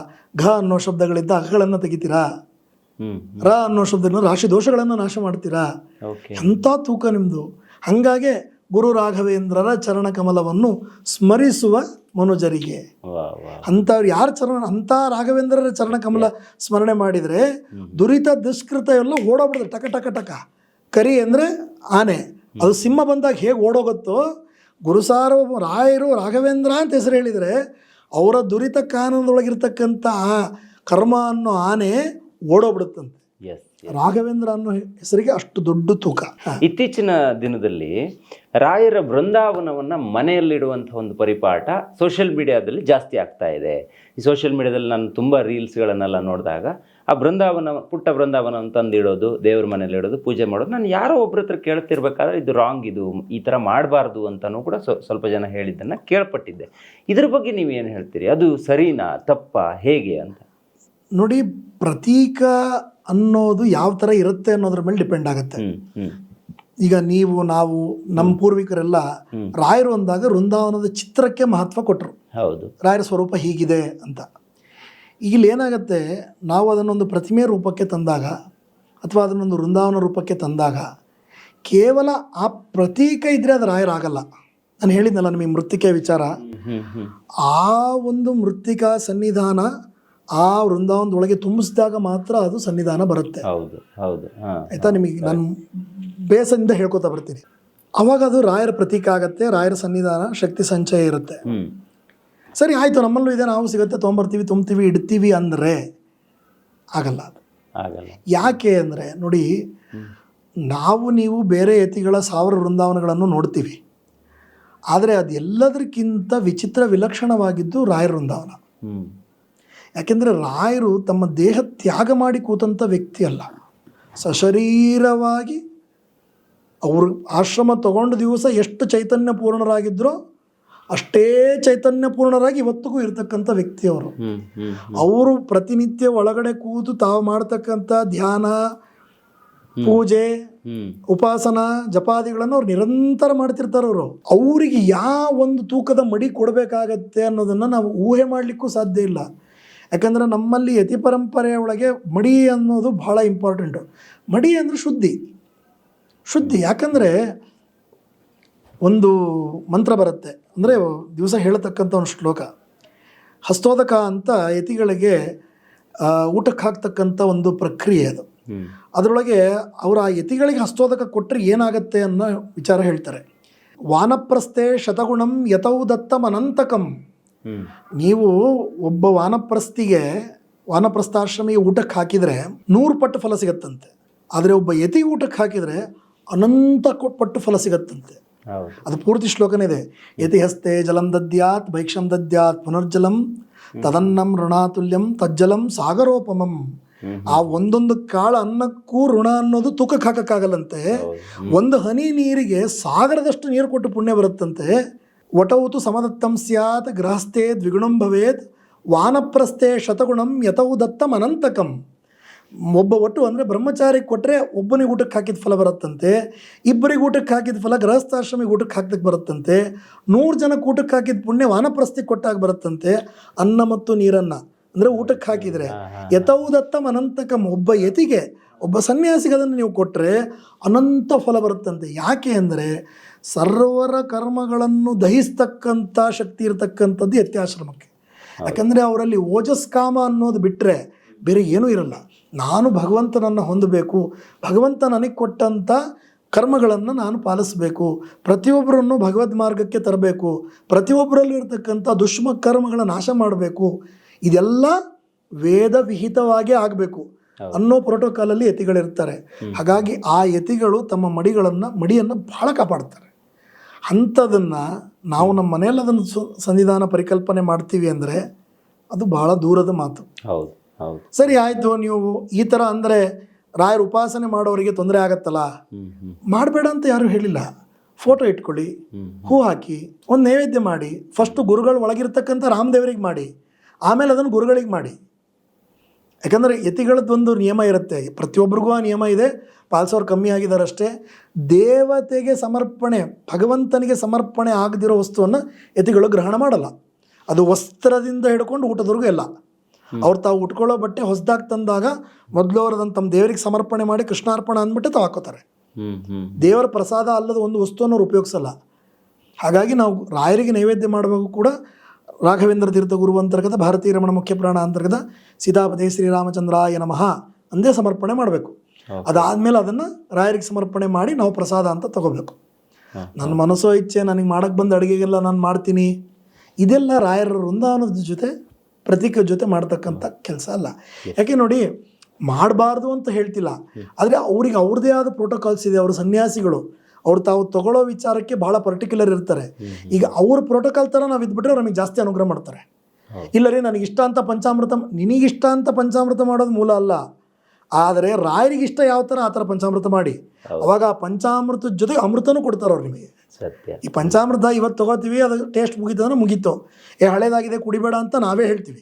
ಅನ್ನೋ ಶಬ್ದಗಳಿಂದ ಅಗಳನ್ನು ತೆಗಿತೀರಾ. ಅನ್ನೋ ಶಬ್ದದಿಂದ ರಾಶಿ ದೋಷಗಳನ್ನು ನಾಶ ಮಾಡ್ತೀರಾ. ಎಂಥ ತೂಕ ನಿಮ್ಮದು. ಹಾಗಾಗಿ ಗುರು ರಾಘವೇಂದ್ರರ ಚರಣ ಕಮಲವನ್ನು ಸ್ಮರಿಸುವ ಮನುಜರಿಗೆ ಅಂಥವ್ರು ಯಾರು ಅಂಥ ರಾಘವೇಂದ್ರರ ಚರಣ ಕಮಲ ಸ್ಮರಣೆ ಮಾಡಿದರೆ ದುರಿತ ದುಷ್ಕೃತ ಎಲ್ಲ ಓಡೋಗ್ಬಿಡ್ತಾರೆ. ಟಕ ಟಕ ಟಕ. ಕರಿ ಅಂದರೆ ಆನೆ, ಅದು ಸಿಂಹ ಬಂದಾಗ ಹೇಗೆ ಓಡೋಗುತ್ತೋ, ರಾಯರು ರಾಘವೇಂದ್ರ ಅಂತ ಹೆಸರು ಹೇಳಿದರೆ ಅವರ ದುರಿತ ಕಾನೂನದೊಳಗಿರ್ತಕ್ಕಂಥ ಕರ್ಮ ಅನ್ನೋ ಆನೆ ಓಡೋಗ್ಬಿಡುತ್ತಂತೆ. ರಾಘವೇಂದ್ರ ಅನ್ನೋ ಹೆಸರಿಗೆ ಅಷ್ಟು ದೊಡ್ಡ ತೂಕ. ಇತ್ತೀಚಿನ ದಿನದಲ್ಲಿ ರಾಯರ ಬೃಂದಾವನವನ್ನ ಮನೆಯಲ್ಲಿಡುವಂಥ ಒಂದು ಪರಿಪಾಠ ಸೋಷಿಯಲ್ ಮೀಡಿಯಾದಲ್ಲಿ ಜಾಸ್ತಿ ಆಗ್ತಾ ಇದೆ. ಈ ಸೋಷಿಯಲ್ ಮೀಡಿಯಾದಲ್ಲಿ ನಾನು ತುಂಬ ರೀಲ್ಸ್ಗಳನ್ನೆಲ್ಲ ನೋಡಿದಾಗ ಆ ಪುಟ್ಟ ಬೃಂದಾವನ ತಂದಿಡೋದು, ದೇವ್ರ ಮನೇಲಿ ಇಡೋದು, ಪೂಜೆ ಮಾಡೋದು, ನಾನು ಯಾರೋ ಒಬ್ಬರ ಹತ್ರ ಕೇಳ್ತಿರ್ಬೇಕಾದ್ರೆ ಇದು ರಾಂಗ್, ಇದು ಈ ಥರ ಮಾಡಬಾರ್ದು ಅಂತಲೂ ಕೂಡ ಸ್ವಲ್ಪ ಜನ ಹೇಳಿದ್ದನ್ನು ಕೇಳ್ಪಟ್ಟಿದ್ದೆ. ಇದ್ರ ಬಗ್ಗೆ ನೀವೇನು ಹೇಳ್ತೀರಿ? ಅದು ಸರಿನಾ ತಪ್ಪಾ ಹೇಗೆ ಅಂತ? ನೋಡಿ, ಪ್ರತೀಕ ಅನ್ನೋದು ಯಾವ ಥರ ಇರುತ್ತೆ ಅನ್ನೋದ್ರ ಮೇಲೆ ಡಿಪೆಂಡ್ ಆಗುತ್ತೆ. ಈಗ ನಾವು ನಮ್ಮ ಪೂರ್ವಿಕರೆಲ್ಲ ರಾಯರು ಅಂದಾಗ ವೃಂದಾವನದ ಚಿತ್ರಕ್ಕೆ ಮಹತ್ವ ಕೊಟ್ಟರು. ಹೌದು, ರಾಯರ ಸ್ವರೂಪ ಹೀಗಿದೆ ಅಂತ. ಇಲ್ಲಿ ಏನಾಗುತ್ತೆ, ನಾವು ಅದನ್ನೊಂದು ಪ್ರತಿಮೆ ರೂಪಕ್ಕೆ ತಂದಾಗ ಅಥವಾ ಅದನ್ನೊಂದು ವೃಂದಾವನ ರೂಪಕ್ಕೆ ತಂದಾಗ ಕೇವಲ ಆ ಪ್ರತೀಕ ಇದ್ದರೆ ಅದು ರಾಯರಾಗಲ್ಲ. ನಾನು ಹೇಳಿದ್ನಲ್ಲ ನಿಮಗೆ ಮೃತ್ತಿಕೆ ವಿಚಾರ, ಆ ಒಂದು ಮೃತ್ತಿಕಾ ಸನ್ನಿಧಾನ ಆ ವೃಂದಾವನದೊಳಗೆ ತುಂಬಿಸಿದಾಗ ಮಾತ್ರ ಅದು ಸನ್ನಿಧಾನ ಬರುತ್ತೆ. ಆಯ್ತಾ? ನಿಮಗೆ ನಾನು ಬೇಸದಿಂದ ಹೇಳ್ಕೊತಾ ಬರ್ತೀನಿ. ಅವಾಗ ಅದು ರಾಯರ ಪ್ರತೀಕ ಆಗತ್ತೆ, ರಾಯರ ಸನ್ನಿಧಾನ ಶಕ್ತಿ ಸಂಚಯ ಇರುತ್ತೆ. ಸರಿ ಆಯಿತು, ನಮ್ಮಲ್ಲೂ ಇದೆ, ನಾವು ಸಿಗುತ್ತೆ, ತೊಗೊಂಬರ್ತೀವಿ, ತುಂಬ್ತೀವಿ, ಇಡ್ತೀವಿ ಅಂದರೆ ಆಗಲ್ಲ. ಅದು ಆಗಲ್ಲ. ಯಾಕೆ ಅಂದರೆ ನೋಡಿ, ನೀವು ಬೇರೆ ಯತಿಗಳ 1000 ವೃಂದಾವನಗಳನ್ನು ನೋಡ್ತೀವಿ, ಆದರೆ ಅದೆಲ್ಲದಕ್ಕಿಂತ ವಿಚಿತ್ರ ವಿಲಕ್ಷಣವಾಗಿದ್ದು ರಾಯರ ವೃಂದಾವನ. ಯಾಕೆಂದರೆ ರಾಯರು ತಮ್ಮ ದೇಹ ತ್ಯಾಗ ಮಾಡಿ ಕೂತಂಥ ವ್ಯಕ್ತಿ ಅಲ್ಲ. ಸಶರೀರವಾಗಿ ಅವರು ಆಶ್ರಮ ತಗೊಂಡ ದಿವಸ ಎಷ್ಟು ಚೈತನ್ಯ ಪೂರ್ಣರಾಗಿದ್ದರೋ ಅಷ್ಟೇ ಚೈತನ್ಯ ಪೂರ್ಣರಾಗಿ ಇವತ್ತಿಗೂ ಇರ್ತಕ್ಕಂಥ ವ್ಯಕ್ತಿಯವರು. ಅವರು ಪ್ರತಿನಿತ್ಯ ಒಳಗಡೆ ಕೂತು ತಾವು ಮಾಡ್ತಕ್ಕಂಥ ಧ್ಯಾನ, ಪೂಜೆ, ಉಪಾಸನ, ಜಪಾದಿಗಳನ್ನು ಅವ್ರು ನಿರಂತರ ಮಾಡ್ತಿರ್ತಾರೆ. ಅವರಿಗೆ ಯಾವ ಒಂದು ತೂಕದ ಮಡಿ ಕೊಡಬೇಕಾಗತ್ತೆ ಅನ್ನೋದನ್ನು ನಾವು ಊಹೆ ಮಾಡಲಿಕ್ಕೂ ಸಾಧ್ಯ ಇಲ್ಲ. ಯಾಕಂದರೆ ನಮ್ಮಲ್ಲಿ ಯತಿ ಪರಂಪರೆಯ ಒಳಗೆ ಮಡಿ ಅನ್ನೋದು ಬಹಳ ಇಂಪಾರ್ಟೆಂಟು. ಮಡಿ ಅಂದರೆ ಶುದ್ಧಿ. ಯಾಕಂದರೆ ಒಂದು ಮಂತ್ರ ಬರುತ್ತೆ, ಅಂದರೆ ದಿವಸ ಹೇಳತಕ್ಕಂಥ ಒಂದು ಶ್ಲೋಕ, ಹಸ್ತೋದಕ ಅಂತ ಯತಿಗಳಿಗೆ ಊಟಕ್ಕೆ ಹಾಕ್ತಕ್ಕಂಥ ಒಂದು ಪ್ರಕ್ರಿಯೆ ಅದು. ಅದರೊಳಗೆ ಅವರು ಆ ಯತಿಗಳಿಗೆ ಹಸ್ತೋದಕ ಕೊಟ್ಟರೆ ಏನಾಗತ್ತೆ ಅನ್ನೋ ವಿಚಾರ ಹೇಳ್ತಾರೆ. ವಾನಪ್ರಸ್ಥೆ ಶತಗುಣಂ ಯತೌ ದತ್ತಂ ಅನಂತಕಂ. ನೀವು ಒಬ್ಬ ವಾನಪ್ರಸ್ಥಾಶ್ರಮಿಗೆ ಊಟಕ್ಕೆ ಹಾಕಿದರೆ 100 ಪಟ್ಟು ಫಲ ಸಿಗತ್ತಂತೆ. ಆದರೆ ಒಬ್ಬ ಯತಿಗೆ ಊಟಕ್ಕೆ ಹಾಕಿದರೆ ಅನಂತ ಪಟ್ಟು ಫಲ ಸಿಗತ್ತಂತೆ. ಅದು ಪೂರ್ತಿ ಶ್ಲೋಕನೇ ಇದೆ. ಯತಿ ಹಸ್ತೆ ಜಲಂ ದದ್ಯಾತ್ ಭೈಕ್ಷಂ ದದ್ಯಾತ್ ಪುನರ್ಜಲಂ ತದನ್ನಂ ಋಣಾತುಲ್ಯಂ ತಜ್ಜಲಂ ಸಾಗರೋಪಮಂ. ಆ ಒಂದೊಂದು ಕಾಳು ಅನ್ನಕ್ಕೂ ಋಣ ಅನ್ನೋದು ತೂಕಕ್ಕೆ ಹಾಕಕ್ಕಾಗಲ್ಲಂತೆ. ಒಂದು ಹನಿ ನೀರಿಗೆ ಸಾಗರದಷ್ಟು ನೀರು ಕೊಟ್ಟು ಪುಣ್ಯ ಬರುತ್ತಂತೆ. ವಟೌತು ಸಮದತ್ತಂ ಸ್ಯಾತ್ ಗೃಹಸ್ಥೆ ದ್ವಿಗುಣಂ ಭವೇತ್ ವಾನಪ್ರಸ್ಥೆ ಶತಗುಣಂ ಯತೌ ದತ್ತಂ ಅನಂತಕಂ. ಒಬ್ಬ ಒಟ್ಟು ಅಂದರೆ ಬ್ರಹ್ಮಚಾರಿಗೆ ಕೊಟ್ಟರೆ ಒಬ್ಬನಿಗೆ ಊಟಕ್ಕೆ ಹಾಕಿದ ಫಲ ಬರುತ್ತಂತೆ, ಇಬ್ಬರಿಗೆ ಊಟಕ್ಕೆ ಹಾಕಿದ ಫಲ ಗೃಹಸ್ಥಾಶ್ರಮಿಗೆ ಊಟಕ್ಕೆ ಹಾಕ್ದಕ್ಕೆ ಬರುತ್ತಂತೆ, 100 ಜನಕ್ಕೆ ಊಟಕ್ಕೆ ಹಾಕಿದ ಪುಣ್ಯ ವಾನಪ್ರಸ್ಥಿಗೆ ಕೊಟ್ಟಾಗ ಬರುತ್ತಂತೆ. ಅನ್ನ ಮತ್ತು ನೀರನ್ನು ಅಂದರೆ ಊಟಕ್ಕೆ ಹಾಕಿದರೆ ಯತೌ ದತ್ತಂ ಅನಂತಕಂ. ಒಬ್ಬ ಯತಿಗೆ, ಒಬ್ಬ ಸನ್ಯಾಸಿಗೆ ಅದನ್ನು ನೀವು ಕೊಟ್ಟರೆ ಅನಂತ ಫಲ ಬರುತ್ತಂತೆ. ಯಾಕೆ ಅಂದರೆ ಸರ್ವರ ಕರ್ಮಗಳನ್ನು ದಹಿಸ್ತಕ್ಕಂಥ ಶಕ್ತಿ ಇರತಕ್ಕಂಥದ್ದು ಯತ್ಯಾಶ್ರಮಕ್ಕೆ. ಯಾಕಂದರೆ ಅವರಲ್ಲಿ ಓಜಸ್ಕಾಮ ಅನ್ನೋದು ಬಿಟ್ಟರೆ ಬೇರೆ ಏನೂ ಇರಲ್ಲ. ನಾನು ಭಗವಂತನನ್ನು ಹೊಂದಬೇಕು, ಭಗವಂತ ನನಗೆ ಕೊಟ್ಟಂಥ ಕರ್ಮಗಳನ್ನು ನಾನು ಪಾಲಿಸಬೇಕು, ಪ್ರತಿಯೊಬ್ಬರನ್ನು ಭಗವದ್ ಮಾರ್ಗಕ್ಕೆ ತರಬೇಕು, ಪ್ರತಿಯೊಬ್ಬರಲ್ಲಿ ಇರತಕ್ಕಂಥ ದುಷ್ಮ ಕರ್ಮಗಳ ನಾಶ ಮಾಡಬೇಕು. ಇದೆಲ್ಲ ವೇದ ವಿಹಿತವಾಗೇ ಆಗಬೇಕು ಅನ್ನೋ ಪ್ರೋಟೋಕಾಲಲ್ಲಿ ಯತಿಗಳಿರ್ತಾರೆ. ಹಾಗಾಗಿ ಆ ಯತಿಗಳು ತಮ್ಮ ಮಡಿಯನ್ನು ಭಾಳ ಕಾಪಾಡ್ತಾರೆ. ಅಂಥದನ್ನು ನಾವು ನಮ್ಮ ಮನೆಯಲ್ಲಿ ಅದನ್ನು ಸಂವಿಧಾನ ಪರಿಕಲ್ಪನೆ ಮಾಡ್ತೀವಿ ಅಂದರೆ ಅದು ಭಾಳ ದೂರದ ಮಾತು. ಹೌದು ಹೌದು. ಸರಿ ಆಯಿತು, ನೀವು ಈ ಥರ ಅಂದರೆ ರಾಯರ ಉಪಾಸನೆ ಮಾಡೋರಿಗೆ ತೊಂದರೆ ಆಗತ್ತಲ್ಲ, ಮಾಡಬೇಡ ಅಂತ ಯಾರೂ ಹೇಳಿಲ್ಲ. ಫೋಟೋ ಇಟ್ಕೊಳ್ಳಿ, ಹೂ ಹಾಕಿ, ಒಂದು ನೈವೇದ್ಯ ಮಾಡಿ. ಫಸ್ಟು ಗುರುಗಳು ಒಳಗಿರ್ತಕ್ಕಂಥ ರಾಮದೇವರಿಗೆ ಮಾಡಿ, ಆಮೇಲೆ ಅದನ್ನು ಗುರುಗಳಿಗೆ ಮಾಡಿ. ಯಾಕಂದರೆ ಯತಿಗಳದ್ದೊಂದು ನಿಯಮ ಇರುತ್ತೆ, ಪ್ರತಿಯೊಬ್ಬರಿಗೂ ಆ ನಿಯಮ ಇದೆ, ಪಾಲಿಸೋರು ಕಮ್ಮಿ ಆಗಿದ್ದಾರೆ ಅಷ್ಟೇ. ದೇವತೆಗೆ ಸಮರ್ಪಣೆ, ಭಗವಂತನಿಗೆ ಸಮರ್ಪಣೆ ಆಗದಿರೋ ವಸ್ತುವನ್ನು ಯತಿಗಳು ಗ್ರಹಣ ಮಾಡಲ್ಲ. ಅದು ವಸ್ತ್ರದಿಂದ ಹಿಡ್ಕೊಂಡು ಊಟದವರೆಗೂ ಎಲ್ಲ. ಅವ್ರು ತಾವು ಉಟ್ಕೊಳ್ಳೋ ಬಟ್ಟೆ ಹೊಸದಾಗಿ ತಂದಾಗ ಮೊದಲು ಅವ್ರು ಅದನ್ನು ತಮ್ಮ ದೇವರಿಗೆ ಸಮರ್ಪಣೆ ಮಾಡಿ ಕೃಷ್ಣಾರ್ಪಣ ಅಂದ್ಬಿಟ್ಟು ತಾವು ಹಾಕೋತಾರೆ. ದೇವರ ಪ್ರಸಾದ ಅಲ್ಲದ ಒಂದು ವಸ್ತುವನ್ನು ಅವ್ರು ಉಪಯೋಗಿಸಲ್ಲ. ಹಾಗಾಗಿ ನಾವು ರಾಯರಿಗೆ ನೈವೇದ್ಯ ಮಾಡಬೇಕು ಕೂಡ ರಾಘವೇಂದ್ರ ತೀರ್ಥ ಗುರು ಅಂತರ್ಗತ ಭಾರತೀಯ ರಮಣ ಮುಖ್ಯ ಪ್ರಾಣ ಅಂತರ್ಗತ ಸೀತಾಪತಿ ಶ್ರೀರಾಮಚಂದ್ರಾಯ ನಮಃ ಅಂದೇ ಸಮರ್ಪಣೆ ಮಾಡಬೇಕು. ಅದಾದಮೇಲೆ ಅದನ್ನು ರಾಯರಿಗೆ ಸಮರ್ಪಣೆ ಮಾಡಿ ನಾವು ಪ್ರಸಾದ ಅಂತ ತಗೋಬೇಕು. ನನ್ನ ಮನಸ್ಸೋ ಇಚ್ಛೆ ನನಗೆ ಮಾಡೋಕ್ಕೆ ಬಂದ ಅಡುಗೆಗೆಲ್ಲ ನಾನು ಮಾಡ್ತೀನಿ, ಇದೆಲ್ಲ ರಾಯರ ವೃಂದಾವನದ ಜೊತೆ ಪ್ರತೀಕ ಜೊತೆ ಮಾಡ್ತಕ್ಕಂಥ ಕೆಲಸ ಅಲ್ಲ. ಯಾಕೆ ನೋಡಿ, ಮಾಡಬಾರ್ದು ಅಂತ ಹೇಳ್ತಿಲ್ಲ, ಆದರೆ ಅವ್ರಿಗೆ ಅವ್ರದ್ದೇ ಆದ ಪ್ರೋಟೋಕಾಲ್ಸ್ ಇದೆ. ಅವರು ಸನ್ಯಾಸಿಗಳು, ಅವ್ರು ತಾವು ತಗೊಳ್ಳೋ ವಿಚಾರಕ್ಕೆ ಭಾಳ ಪರ್ಟಿಕ್ಯುಲರ್ ಇರ್ತಾರೆ. ಈಗ ಅವ್ರ ಪ್ರೋಟೋಕಾಲ್ ಥರ ನಾವು ಇದ್ಬಿಟ್ರೆ ನಮಗೆ ಜಾಸ್ತಿ ಅನುಗ್ರಹ ಮಾಡ್ತಾರೆ. ಇಲ್ಲ ರೀ ನನಗಿಷ್ಟ ಅಂತ ಪಂಚಾಮೃತ, ನಿನಗಿಷ್ಟ ಅಂತ ಪಂಚಾಮೃತ ಮಾಡೋದು ಮೂಲ ಅಲ್ಲ, ಆದರೆ ರಾಯರಿಗಿಷ್ಟ ಯಾವ ಥರ ಆ ಥರ ಪಂಚಾಮೃತ ಮಾಡಿ. ಅವಾಗ ಆ ಪಂಚಾಮೃತದ ಜೊತೆಗೆ ಅಮೃತನೂ ಕೊಡ್ತಾರೆ ಅವ್ರು ನಿಮಗೆ. ಈ ಪಂಚಾಮೃತ ಇವತ್ತು ತಗೋತೀವಿ, ಅದು ಟೇಸ್ಟ್ ಮುಗೀತಂದ್ರೆ ಮುಗೀತು, ಹಳೇದಾಗಿದೆ ಕುಡಿಬೇಡ ಅಂತ ನಾವೇ ಹೇಳ್ತೀವಿ,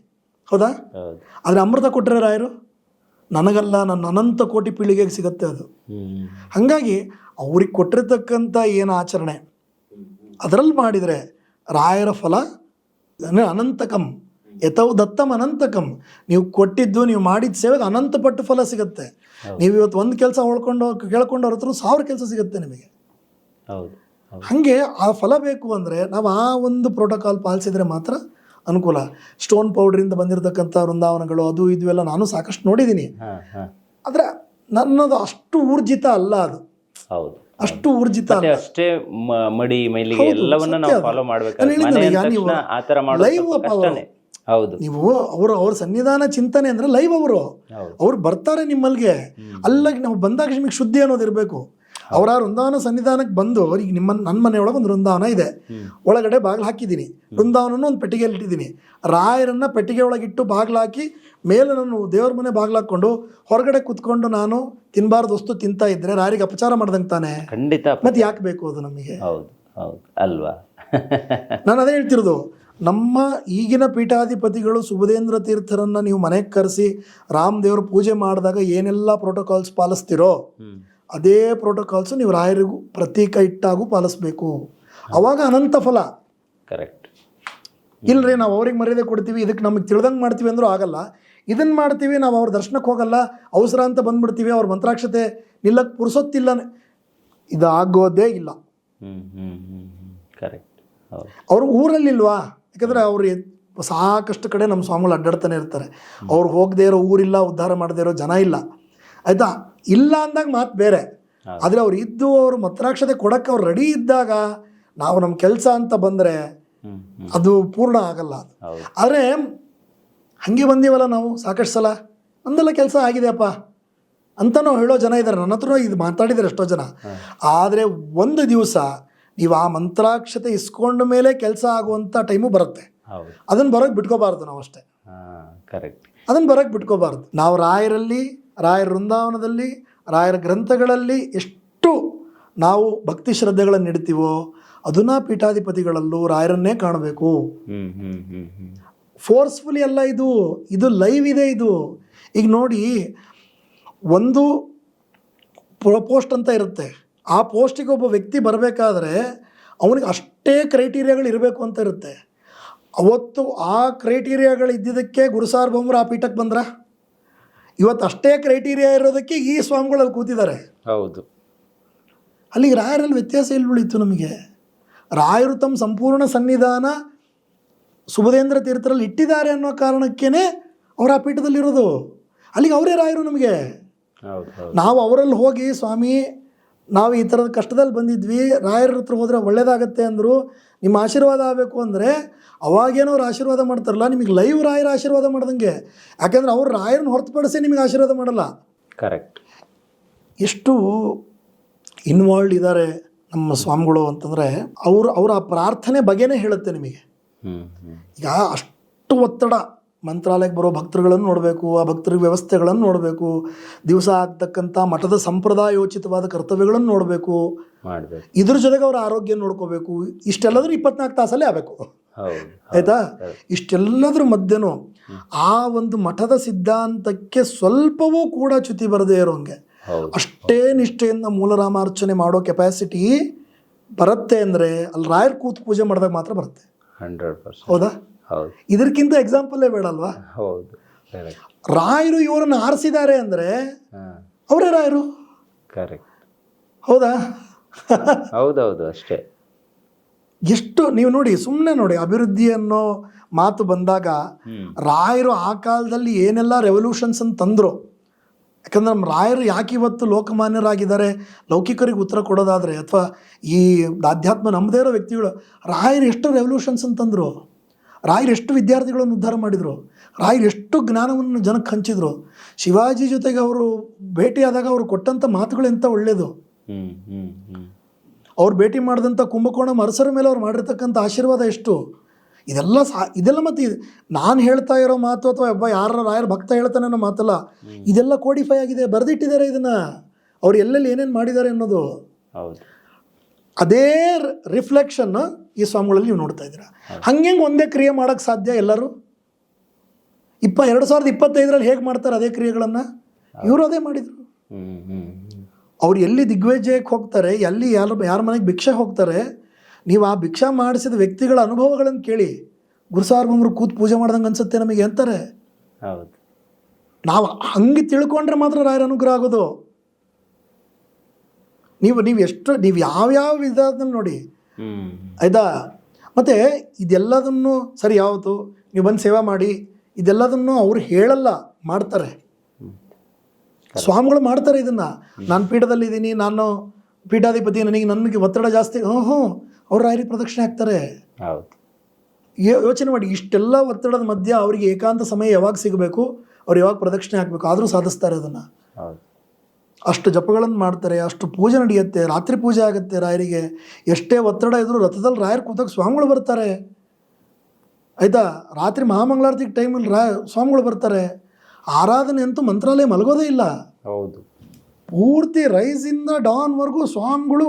ಹೌದಾ? ಆದರೆ ಅಮೃತ ಕೊಟ್ಟರೆ ರಾಯರು ನನಗಲ್ಲ, ನನ್ನ ಅನಂತ ಕೋಟಿ ಪೀಳಿಗೆಗೆ ಸಿಗುತ್ತೆ ಅದು. ಹಾಗಾಗಿ ಅವ್ರಿಗೆ ಕೊಟ್ಟಿರ್ತಕ್ಕಂಥ ಏನು ಆಚರಣೆ ಅದರಲ್ಲಿ ಮಾಡಿದರೆ ರಾಯರ ಫಲ ಅನಂತಕಂ ಯತೌ ದತ್ತಂ ಅನಂತಕಂ. ನೀವು ಕೊಟ್ಟಿದ್ದು, ನೀವು ಮಾಡಿದ ಸೇವೆಗೆ ಅನಂತ ಪಟ್ಟು ಫಲ ಸಿಗುತ್ತೆ. ನೀವು ಇವತ್ತು ಒಂದು ಕೆಲಸ ಕೇಳ್ಕೊಂಡು ಅವ್ರ ಹತ್ರ 1000 ಕೆಲಸ ಸಿಗುತ್ತೆ ನಿಮಗೆ. ಹಾಗೆ ಆ ಫಲ ಬೇಕು ಅಂದರೆ ನಾವು ಆ ಒಂದು ಪ್ರೋಟೋಕಾಲ್ ಪಾಲಿಸಿದರೆ ಮಾತ್ರ ಅನುಕೂಲ. ಸ್ಟೋನ್ ಪೌಡ್ರಿಂದ ಬಂದಿರತಕ್ಕಂಥ ವೃಂದಾವನಗಳು ಅದು ಇದು ಎಲ್ಲ ನಾನು ಸಾಕಷ್ಟು ನೋಡಿದ್ದೀನಿ. ಆದರೆ ನನ್ನದು ಅಷ್ಟು ಊರ್ಜಿತ ಅಲ್ಲ ಅದು. ಹೌದು, ಅಷ್ಟು ಊರ್ಜಿತ ಅಲ್ಲ. ಅಷ್ಟೇ ಮಡಿ ಮೈಲಿಗೆ ಎಲ್ಲವನ್ನ ನಾವು ಫಾಲೋ ಮಾಡಬೇಕು. ಹೌದು, ನೀವು ಅವ್ರ ಸನ್ನಿಧಾನ ಚಿಂತನೆ ಅಂದ್ರೆ ಲೈವ್. ಅವ್ರು ಬರ್ತಾರೆ ನಿಮ್ಮಲ್ಲಿಗೆ, ಅಲ್ಲಾಗಿ ನಾವು ಬಂದಾಗ ನಿಮಗೆ ಶುದ್ಧಿ ಅನ್ನೋದು ಇರಬೇಕು. ಅವರ ವೃಂದಾವನ ಸನ್ನಿಧಾನಕ್ಕೆ ಬಂದು, ಈಗ ನನ್ನ ಮನೆಯೊಳಗೆ ಒಂದು ವೃಂದಾವನ ಇದೆ, ಒಳಗಡೆ ಬಾಗಿಲು ಹಾಕಿದ್ದೀನಿ, ವೃಂದಾವನನ್ನು ಒಂದು ಪೆಟ್ಟಿಗೆಯಲ್ಲಿ ಇಟ್ಟಿದ್ದೀನಿ. ರಾಯರನ್ನ ಪೆಟ್ಟಿಗೆ ಒಳಗಿಟ್ಟು ಬಾಗಿಲು ಹಾಕಿ ಮೇಲೆ ನಾನು ದೇವ್ರ ಮನೆ ಬಾಗಿಲು ಹಾಕ್ಕೊಂಡು ಹೊರಗಡೆ ಕೂತ್ಕೊಂಡು ನಾನು ತಿನ್ನಬಾರ್ದು ವಸ್ತು ತಿಂತಾ ಇದ್ರೆ ರಾಯರಿಗೆ ಅಪಚಾರ ಮಾಡ್ದಂಗೆ ತಾನೆ. ಖಂಡಿತ. ಮತ್ತೆ ಯಾಕೆ ಬೇಕು ಅದು ನಮಗೆ? ಹೌದು ಹೌದು ಅಲ್ವಾ? ನಾನು ಅದೇ ಹೇಳ್ತಿರೋದು. ನಮ್ಮ ಈಗಿನ ಪೀಠಾಧಿಪತಿಗಳು ಸುಬುಧೇಂದ್ರ ತೀರ್ಥರನ್ನು ನೀವು ಮನೆಗೆ ಕರೆಸಿ ರಾಮದೇವ್ರ ಪೂಜೆ ಮಾಡಿದಾಗ ಏನೆಲ್ಲ ಪ್ರೋಟೋಕಾಲ್ಸ್ ಪಾಲಿಸ್ತಿರೋ ಅದೇ ಪ್ರೋಟೋಕಾಲ್ಸು ನೀವು ರಾಯರಿಗೂ ಪ್ರತೀಕ ಇಟ್ಟಾಗೂ ಪಾಲಿಸ್ಬೇಕು. ಅವಾಗ ಅನಂತ ಫಲ. ಕರೆಕ್ಟ್. ಇಲ್ಲರಿ ನಾವು ಅವ್ರಿಗೆ ಮರ್ಯಾದೆ ಕೊಡ್ತೀವಿ, ಇದಕ್ಕೆ ನಮಗೆ ತಿಳಿದಂಗೆ ಮಾಡ್ತೀವಿ ಅಂದರೂ ಆಗಲ್ಲ. ಇದನ್ನು ಮಾಡ್ತೀವಿ, ನಾವು ಅವ್ರ ದರ್ಶನಕ್ಕೆ ಹೋಗಲ್ಲ, ಅವಸರ ಅಂತ ಬಂದ್ಬಿಡ್ತೀವಿ, ಅವ್ರ ಮಂತ್ರಾಕ್ಷತೆ ನಿಲ್ಲಕ್ಕೆ ಪುರ್ಸೊತ್ತಿಲ್ಲ, ಇದಾಗೋದೇ ಇಲ್ಲ. ಕರೆಕ್ಟ್. ಅವರು ಊರಲ್ಲಿಲ್ವಾ? ಯಾಕಂದರೆ ಅವ್ರು ಸಾಕಷ್ಟು ಕಡೆ ನಮ್ಮ ಸ್ವಾಮಿಗಳು ಅಡ್ಡಾಡ್ತಾನೆ ಇರ್ತಾರೆ. ಅವ್ರು ಹೋಗದೇ ಇರೋ ಊರಿಲ್ಲ, ಉದ್ಧಾರ ಮಾಡದೇ ಇರೋ ಜನ ಇಲ್ಲ. ಆಯಿತಾ. ಇಲ್ಲ ಅಂದಾಗ ಮಾತು ಬೇರೆ, ಆದರೆ ಅವ್ರು ಇದ್ದು ಅವರು ಮಂತ್ರಾಕ್ಷತೆ ಕೊಡೋಕ್ಕೆ ಅವ್ರು ರೆಡಿ ಇದ್ದಾಗ ನಾವು ನಮ್ಮ ಕೆಲಸ ಅಂತ ಬಂದರೆ ಅದು ಪೂರ್ಣ ಆಗಲ್ಲ. ಅದು ಆದರೆ ಹಾಗೆ ಬಂದೀವಲ್ಲ ನಾವು ಸಾಕಷ್ಟು ಸಲ, ಒಂದೆಲ್ಲ ಕೆಲಸ ಆಗಿದೆಯಪ್ಪ ಅಂತ ನಾವು ಹೇಳೋ ಜನ ಇದ್ದಾರೆ. ನನ್ನ ಹತ್ರ ಇದು ಮಾತಾಡಿದ್ದಾರೆ ಎಷ್ಟೋ ಜನ. ಆದರೆ ಒಂದು ದಿವಸ ನೀವು ಆ ಮಂತ್ರಾಕ್ಷತೆ ಇಸ್ಕೊಂಡ ಮೇಲೆ ಕೆಲಸ ಆಗುವಂಥ ಟೈಮು ಬರುತ್ತೆ. ಅದನ್ನು ಬರೋಕ್ಕೆ ಬಿಟ್ಕೋಬಾರ್ದು ನಾವು ಅಷ್ಟೇ. ಕರೆಕ್ಟ್. ಅದನ್ನು ಬರೋಕ್ಕೆ ಬಿಟ್ಕೋಬಾರ್ದು. ನಾವು ರಾಯರಲ್ಲಿ, ರಾಯರ ವೃಂದಾವನದಲ್ಲಿ, ರಾಯರ ಗ್ರಂಥಗಳಲ್ಲಿ ಎಷ್ಟು ನಾವು ಭಕ್ತಿ ಶ್ರದ್ಧೆಗಳನ್ನು ಇಡ್ತೀವೋ ಅದನ್ನ ಪೀಠಾಧಿಪತಿಗಳಲ್ಲೂ ರಾಯರನ್ನೇ ಕಾಣಬೇಕು. ಫೋರ್ಸ್ಫುಲಿ ಅಲ್ಲ, ಇದು ಲೈವ್ ಇದೆ. ಇದು ಈಗ ನೋಡಿ, ಒಂದು ಪೋಸ್ಟ್ ಅಂತ ಇರುತ್ತೆ. ಆ ಪೋಸ್ಟಿಗೆ ಒಬ್ಬ ವ್ಯಕ್ತಿ ಬರಬೇಕಾದ್ರೆ ಅವನಿಗೆ ಅಷ್ಟೇ ಕ್ರೈಟೀರಿಯಾಗಳು ಇರಬೇಕು ಅಂತ ಇರುತ್ತೆ. ಅವತ್ತು ಆ ಕ್ರೈಟೀರಿಯಾಗಳು ಇದ್ದಿದ್ದಕ್ಕೆ ಗುರುಸಾರ್ವಭೌಮರು ಆ ಪೀಠಕ್ಕೆ ಬಂದ್ರ. ಇವತ್ತು ಅಷ್ಟೇ ಕ್ರೈಟೀರಿಯಾ ಇರೋದಕ್ಕೆ ಈ ಸ್ವಾಮಿಗಳಲ್ಲಿ ಕೂತಿದ್ದಾರೆ. ಹೌದು. ಅಲ್ಲಿಗೆ ರಾಯರಲ್ಲಿ ವ್ಯತ್ಯಾಸ ಎಲ್ಲಿ ಉಳಿತು ನಮಗೆ? ರಾಯರು ತಮ್ಮ ಸಂಪೂರ್ಣ ಸನ್ನಿಧಾನ ಸುಬುಧೇಂದ್ರ ತೀರ್ಥರಲ್ಲಿ ಇಟ್ಟಿದ್ದಾರೆ ಅನ್ನೋ ಕಾರಣಕ್ಕೇ ಅವ್ರು ಆ ಪೀಠದಲ್ಲಿರೋದು. ಅಲ್ಲಿಗೆ ಅವರೇ ರಾಯರು ನಮಗೆ. ನಾವು ಅವರಲ್ಲಿ ಹೋಗಿ ಸ್ವಾಮಿ ನಾವು ಈ ಥರದ ಕಷ್ಟದಲ್ಲಿ ಬಂದಿದ್ವಿ, ರಾಯರ ಹತ್ರ ಹೋದರೆ ಒಳ್ಳೇದಾಗತ್ತೆ ಅಂದರು, ನಿಮ್ಮ ಆಶೀರ್ವಾದ ಆಗಬೇಕು ಅಂದರೆ ಅವಾಗೇನೋ ಅವ್ರು ಆಶೀರ್ವಾದ ಮಾಡ್ತಾರಲ್ಲ, ನಿಮಗೆ ಲೈವ್ ರಾಯರ ಆಶೀರ್ವಾದ ಮಾಡ್ದಂಗೆ. ಯಾಕಂದರೆ ಅವ್ರು ರಾಯರನ್ನ ಹೊರತುಪಡಿಸಿ ನಿಮಗೆ ಆಶೀರ್ವಾದ ಮಾಡಲ್ಲ. ಕರೆಕ್ಟ್. ಎಷ್ಟು ಇನ್ವಾಲ್ವ್ ಇದ್ದಾರೆ ನಮ್ಮ ಸ್ವಾಮಿಗಳು ಅಂತಂದರೆ ಅವರ ಆ ಪ್ರಾರ್ಥನೆ ಬಗ್ಗೆನೇ ಹೇಳುತ್ತೆ ನಿಮಗೆ. ಈಗ ಅಷ್ಟು ಒತ್ತಡ, ಮಂತ್ರಾಲಯಕ್ಕೆ ಬರೋ ಭಕ್ತರುಗಳನ್ನು ನೋಡಬೇಕು, ಆ ಭಕ್ತರಿಗೆ ವ್ಯವಸ್ಥೆಗಳನ್ನು ನೋಡಬೇಕು, ದಿವಸ ಆಗ್ತಕ್ಕಂಥ ಮಠದ ಸಂಪ್ರದಾಯೋಚಿತವಾದ ಕರ್ತವ್ಯಗಳನ್ನು ನೋಡಬೇಕು, ಇದ್ರ ಜೊತೆಗೆ ಅವರ ಆರೋಗ್ಯ ನೋಡ್ಕೋಬೇಕು. ಇಷ್ಟೆಲ್ಲದರೂ 24 ತಾಸಲ್ಲೇ ಆಗಬೇಕು. ಆಯಿತಾ? ಇಷ್ಟೆಲ್ಲದ್ರ ಮಧ್ಯೆನೂ ಆ ಒಂದು ಮಠದ ಸಿದ್ಧಾಂತಕ್ಕೆ ಸ್ವಲ್ಪವೂ ಕೂಡ ಚ್ಯುತಿ ಬರದೇ ಇರೋಂಗೆ ಅಷ್ಟೇ ನಿಷ್ಠೆಯಿಂದ ಮೂಲರಾಮಾರ್ಚನೆ ಮಾಡೋ ಕೆಪಾಸಿಟಿ ಬರುತ್ತೆ ಅಂದರೆ ಅಲ್ಲಿ ರಾಯರ್ ಕೂತು ಪೂಜೆ ಮಾಡಿದಾಗ ಮಾತ್ರ ಬರುತ್ತೆ. 100%. ಹೌದಾ? ಇದಕ್ಕಿಂತ ಎಕ್ಸಾಂಪಲ್ಲೇ ಬೇಡ ಅಲ್ವಾ? ರಾಯರು ಇವರನ್ನು ಆರಿಸಿದ್ದಾರೆ ಅಂದರೆ ಅವರೇ ರಾಯರು. ಕರೆಕ್ಟ್. ಹೌದಾ? ಹೌದೌದು, ಅಷ್ಟೇ. ಎಷ್ಟು ನೀವು ನೋಡಿ, ಸುಮ್ಮನೆ ನೋಡಿ, ಅಭಿವೃದ್ಧಿ ಅನ್ನೋ ಮಾತು ಬಂದಾಗ ರಾಯರು ಆ ಕಾಲದಲ್ಲಿ ಏನೆಲ್ಲ ರೆವಲ್ಯೂಷನ್ಸ್ ಅಂತ ತಂದರು. ಯಾಕಂದ್ರೆ ನಮ್ಮ ರಾಯರು ಯಾಕೆ ಇವತ್ತು ಲೋಕಮಾನ್ಯರಾಗಿದ್ದಾರೆ, ಲೌಕಿಕರಿಗೆ ಉತ್ತರ ಕೊಡೋದಾದರೆ, ಅಥವಾ ಈ ಆಧ್ಯಾತ್ಮ ನಂಬದೇ ಇರೋ ವ್ಯಕ್ತಿಗಳು, ರಾಯರು ಎಷ್ಟು ರೆವಲ್ಯೂಷನ್ಸ್ ಅಂತಂದರು, ರಾಯರು ಎಷ್ಟು ವಿದ್ಯಾರ್ಥಿಗಳನ್ನು ಉದ್ಧಾರ ಮಾಡಿದರು, ರಾಯರು ಎಷ್ಟು ಜ್ಞಾನವನ್ನು ಜನಕ್ಕೆ ಹಂಚಿದ್ರು. ಶಿವಾಜಿ ಜೊತೆಗೆ ಅವರು ಭೇಟಿಯಾದಾಗ ಅವರು ಕೊಟ್ಟಂಥ ಮಾತುಗಳು ಎಂಥ ಒಳ್ಳೆಯದು. ಅವ್ರು ಭೇಟಿ ಮಾಡಿದಂಥ ಕುಂಭಕೋಣಂ ಅರಸರ ಮೇಲೆ ಅವ್ರು ಮಾಡಿರ್ತಕ್ಕಂಥ ಆಶೀರ್ವಾದ ಎಷ್ಟು. ಇದೆಲ್ಲ ಮತ್ತು ನಾನು ಹೇಳ್ತಾ ಇರೋ ಮಾತು ಅಥವಾ ಒಬ್ಬ ಯಾರ ರಾಯರ ಭಕ್ತ ಹೇಳ್ತಾನೆ ಅನ್ನೋ ಮಾತಲ್ಲ, ಇದೆಲ್ಲ ಕೋಡಿಫೈ ಆಗಿದೆ, ಬರೆದಿಟ್ಟಿದ್ದಾರೆ ಇದನ್ನು, ಅವ್ರು ಎಲ್ಲೆಲ್ಲಿ ಏನೇನು ಮಾಡಿದ್ದಾರೆ ಅನ್ನೋದು. ಅದೇ ರಿಫ್ಲೆಕ್ಷನ್ ಈ ಸ್ವಾಮಿಗಳಲ್ಲಿ ನೀವು ನೋಡ್ತಾ ಇದ್ದೀರಾ. ಹಂಗೆ ಒಂದೇ ಕ್ರಿಯೆ ಮಾಡೋಕ್ಕೆ ಸಾಧ್ಯ ಎಲ್ಲರೂ? 2025ರಲ್ಲಿ ಹೇಗೆ ಮಾಡ್ತಾರೆ ಅದೇ ಕ್ರಿಯೆಗಳನ್ನು? ಇವರು ಅದೇ ಮಾಡಿದರು. ಅವ್ರು ಎಲ್ಲಿ ದಿಗ್ವಿಜಯಕ್ಕೆ ಹೋಗ್ತಾರೆ, ಎಲ್ಲಿ ಯಾರ ಮನೆಗೆ ಭಿಕ್ಷೆ ಹೋಗ್ತಾರೆ, ನೀವು ಆ ಭಿಕ್ಷಾ ಮಾಡಿಸಿದ ವ್ಯಕ್ತಿಗಳ ಅನುಭವಗಳನ್ನು ಕೇಳಿ, ಗುರುಸಾರ್ವಭೌಮರು ಕೂತು ಪೂಜೆ ಮಾಡ್ದಂಗೆ ಅನ್ಸುತ್ತೆ ನಮಗೆ ಅಂತಾರೆ. ನಾವು ಹಂಗೆ ತಿಳ್ಕೊಂಡ್ರೆ ಮಾತ್ರ ರಾಯರ ಅನುಗ್ರಹ ಆಗೋದು. ನೀವು ಯಾವ್ಯಾವ ವಿಧಾನದಲ್ಲಿ ನೋಡಿ, ಆಯ್ತಾ? ಮತ್ತು ಇದೆಲ್ಲದನ್ನು ಸರಿ ಯಾವತ್ತು ನೀವು ಬಂದು ಸೇವಾ ಮಾಡಿ, ಇದೆಲ್ಲದನ್ನು ಅವ್ರು ಹೇಳಲ್ಲ, ಮಾಡ್ತಾರೆ. ಸ್ವಾಮಿಗಳು ಮಾಡ್ತಾರೆ ಇದನ್ನು. ನಾನು ಪೀಠದಲ್ಲಿದ್ದೀನಿ, ನಾನು ಪೀಠಾಧಿಪತಿ, ನನಗೆ ಒತ್ತಡ ಜಾಸ್ತಿ, ಅವ್ರು ರಾಯರಿಗೆ ಪ್ರದಕ್ಷಿಣೆ ಹಾಕ್ತಾರೆ. ಯೋಚನೆ ಮಾಡಿ, ಇಷ್ಟೆಲ್ಲ ಒತ್ತಡದ ಮಧ್ಯೆ ಅವರಿಗೆ ಏಕಾಂತ ಸಮಯ ಯಾವಾಗ ಸಿಗಬೇಕು, ಅವ್ರು ಯಾವಾಗ ಪ್ರದಕ್ಷಿಣೆ ಹಾಕಬೇಕು, ಆದರೂ ಸಾಧಿಸ್ತಾರೆ ಅದನ್ನು. ಅಷ್ಟು ಜಪಗಳನ್ನು ಮಾಡ್ತಾರೆ, ಅಷ್ಟು ಪೂಜೆ ನಡೆಯುತ್ತೆ, ರಾತ್ರಿ ಪೂಜೆ ಆಗುತ್ತೆ ರಾಯರಿಗೆ. ಎಷ್ಟೇ ಒತ್ತಡ ಇದ್ದರೂ ರಥದಲ್ಲಿ ರಾಯರು ಕೂತಾಗ ಸ್ವಾಮಿಗಳು ಬರ್ತಾರೆ. ಆಯಿತಾ? ರಾತ್ರಿ ಮಹಾಮಂಗಳಾರತಿ ಟೈಮಲ್ಲಿ ಸ್ವಾಮಿಗಳು ಬರ್ತಾರೆ. ಆರಾಧನೆ ಅಂತೂ ಮಂತ್ರಾಲಯ ಮಲಗೋದೇ ಇಲ್ಲ. ಹೌದು, ಪೂರ್ತಿ ರೈಸಿಂದ ಡಾನ್ವರೆಗೂ ಸ್ವಾಮಿಗಳು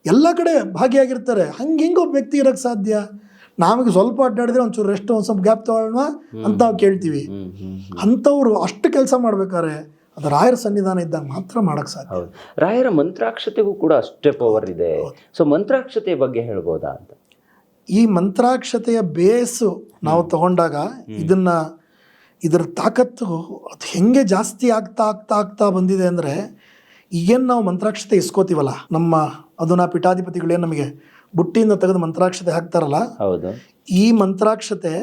ಎಲ್ಲ ಕಡೆ ಭಾಗಿಯಾಗಿರ್ತಾರೆ. ಹಂಗೆ ಒಬ್ಬ ವ್ಯಕ್ತಿ ಇರೋಕ್ಕೆ ಸಾಧ್ಯ? ನಮಗೆ ಸ್ವಲ್ಪ ಅಡ್ಡಾಡಿದ್ರೆ ಒಂಚೂರು ರೆಸ್ಟ್, ಒಂದು ಸ್ವಲ್ಪ ಗ್ಯಾಪ್ ತಗೊಳ್ಳೋಣ ಅಂತ ನಾವು ಕೇಳ್ತೀವಿ. ಅಂಥವ್ರು ಅಷ್ಟು ಕೆಲಸ ಮಾಡ್ಬೇಕಾದ್ರೆ ಅದು ರಾಯರ ಸನ್ನಿಧಾನ ಇದ್ದಾಗ ಮಾತ್ರ ಮಾಡೋಕ್ಕೆ ಸಾಧ್ಯ. ರಾಯರ ಮಂತ್ರಾಕ್ಷತೆಗೂ ಕೂಡ ಅಷ್ಟೇ ಪವರ್ ಇದೆ. ಸೊ ಮಂತ್ರಾಕ್ಷತೆಯ ಬಗ್ಗೆ ಹೇಳ್ಬೋದಾ ಅಂತ? ಈ ಮಂತ್ರಾಕ್ಷತೆಯ ಬೇಸು ನಾವು ತಗೊಂಡಾಗ ಇದರ ತಾಕತ್ತು ಅದು ಹೆಂಗೆ ಜಾಸ್ತಿ ಆಗ್ತಾ ಬಂದಿದೆ ಅಂದರೆ, ಈಗೇನು ನಾವು ಮಂತ್ರಾಕ್ಷತೆ ಇಸ್ಕೋತೀವಲ್ಲ, ನಮ್ಮ ಅದನ್ನ ಪೀಠಾಧಿಪತಿಗಳೇನು ನಮಗೆ ಬುಟ್ಟಿಯಿಂದ ತೆಗೆದು ಮಂತ್ರಾಕ್ಷತೆ ಹಾಕ್ತಾರಲ್ಲ, ಈ ಮಂತ್ರಾಕ್ಷತೆ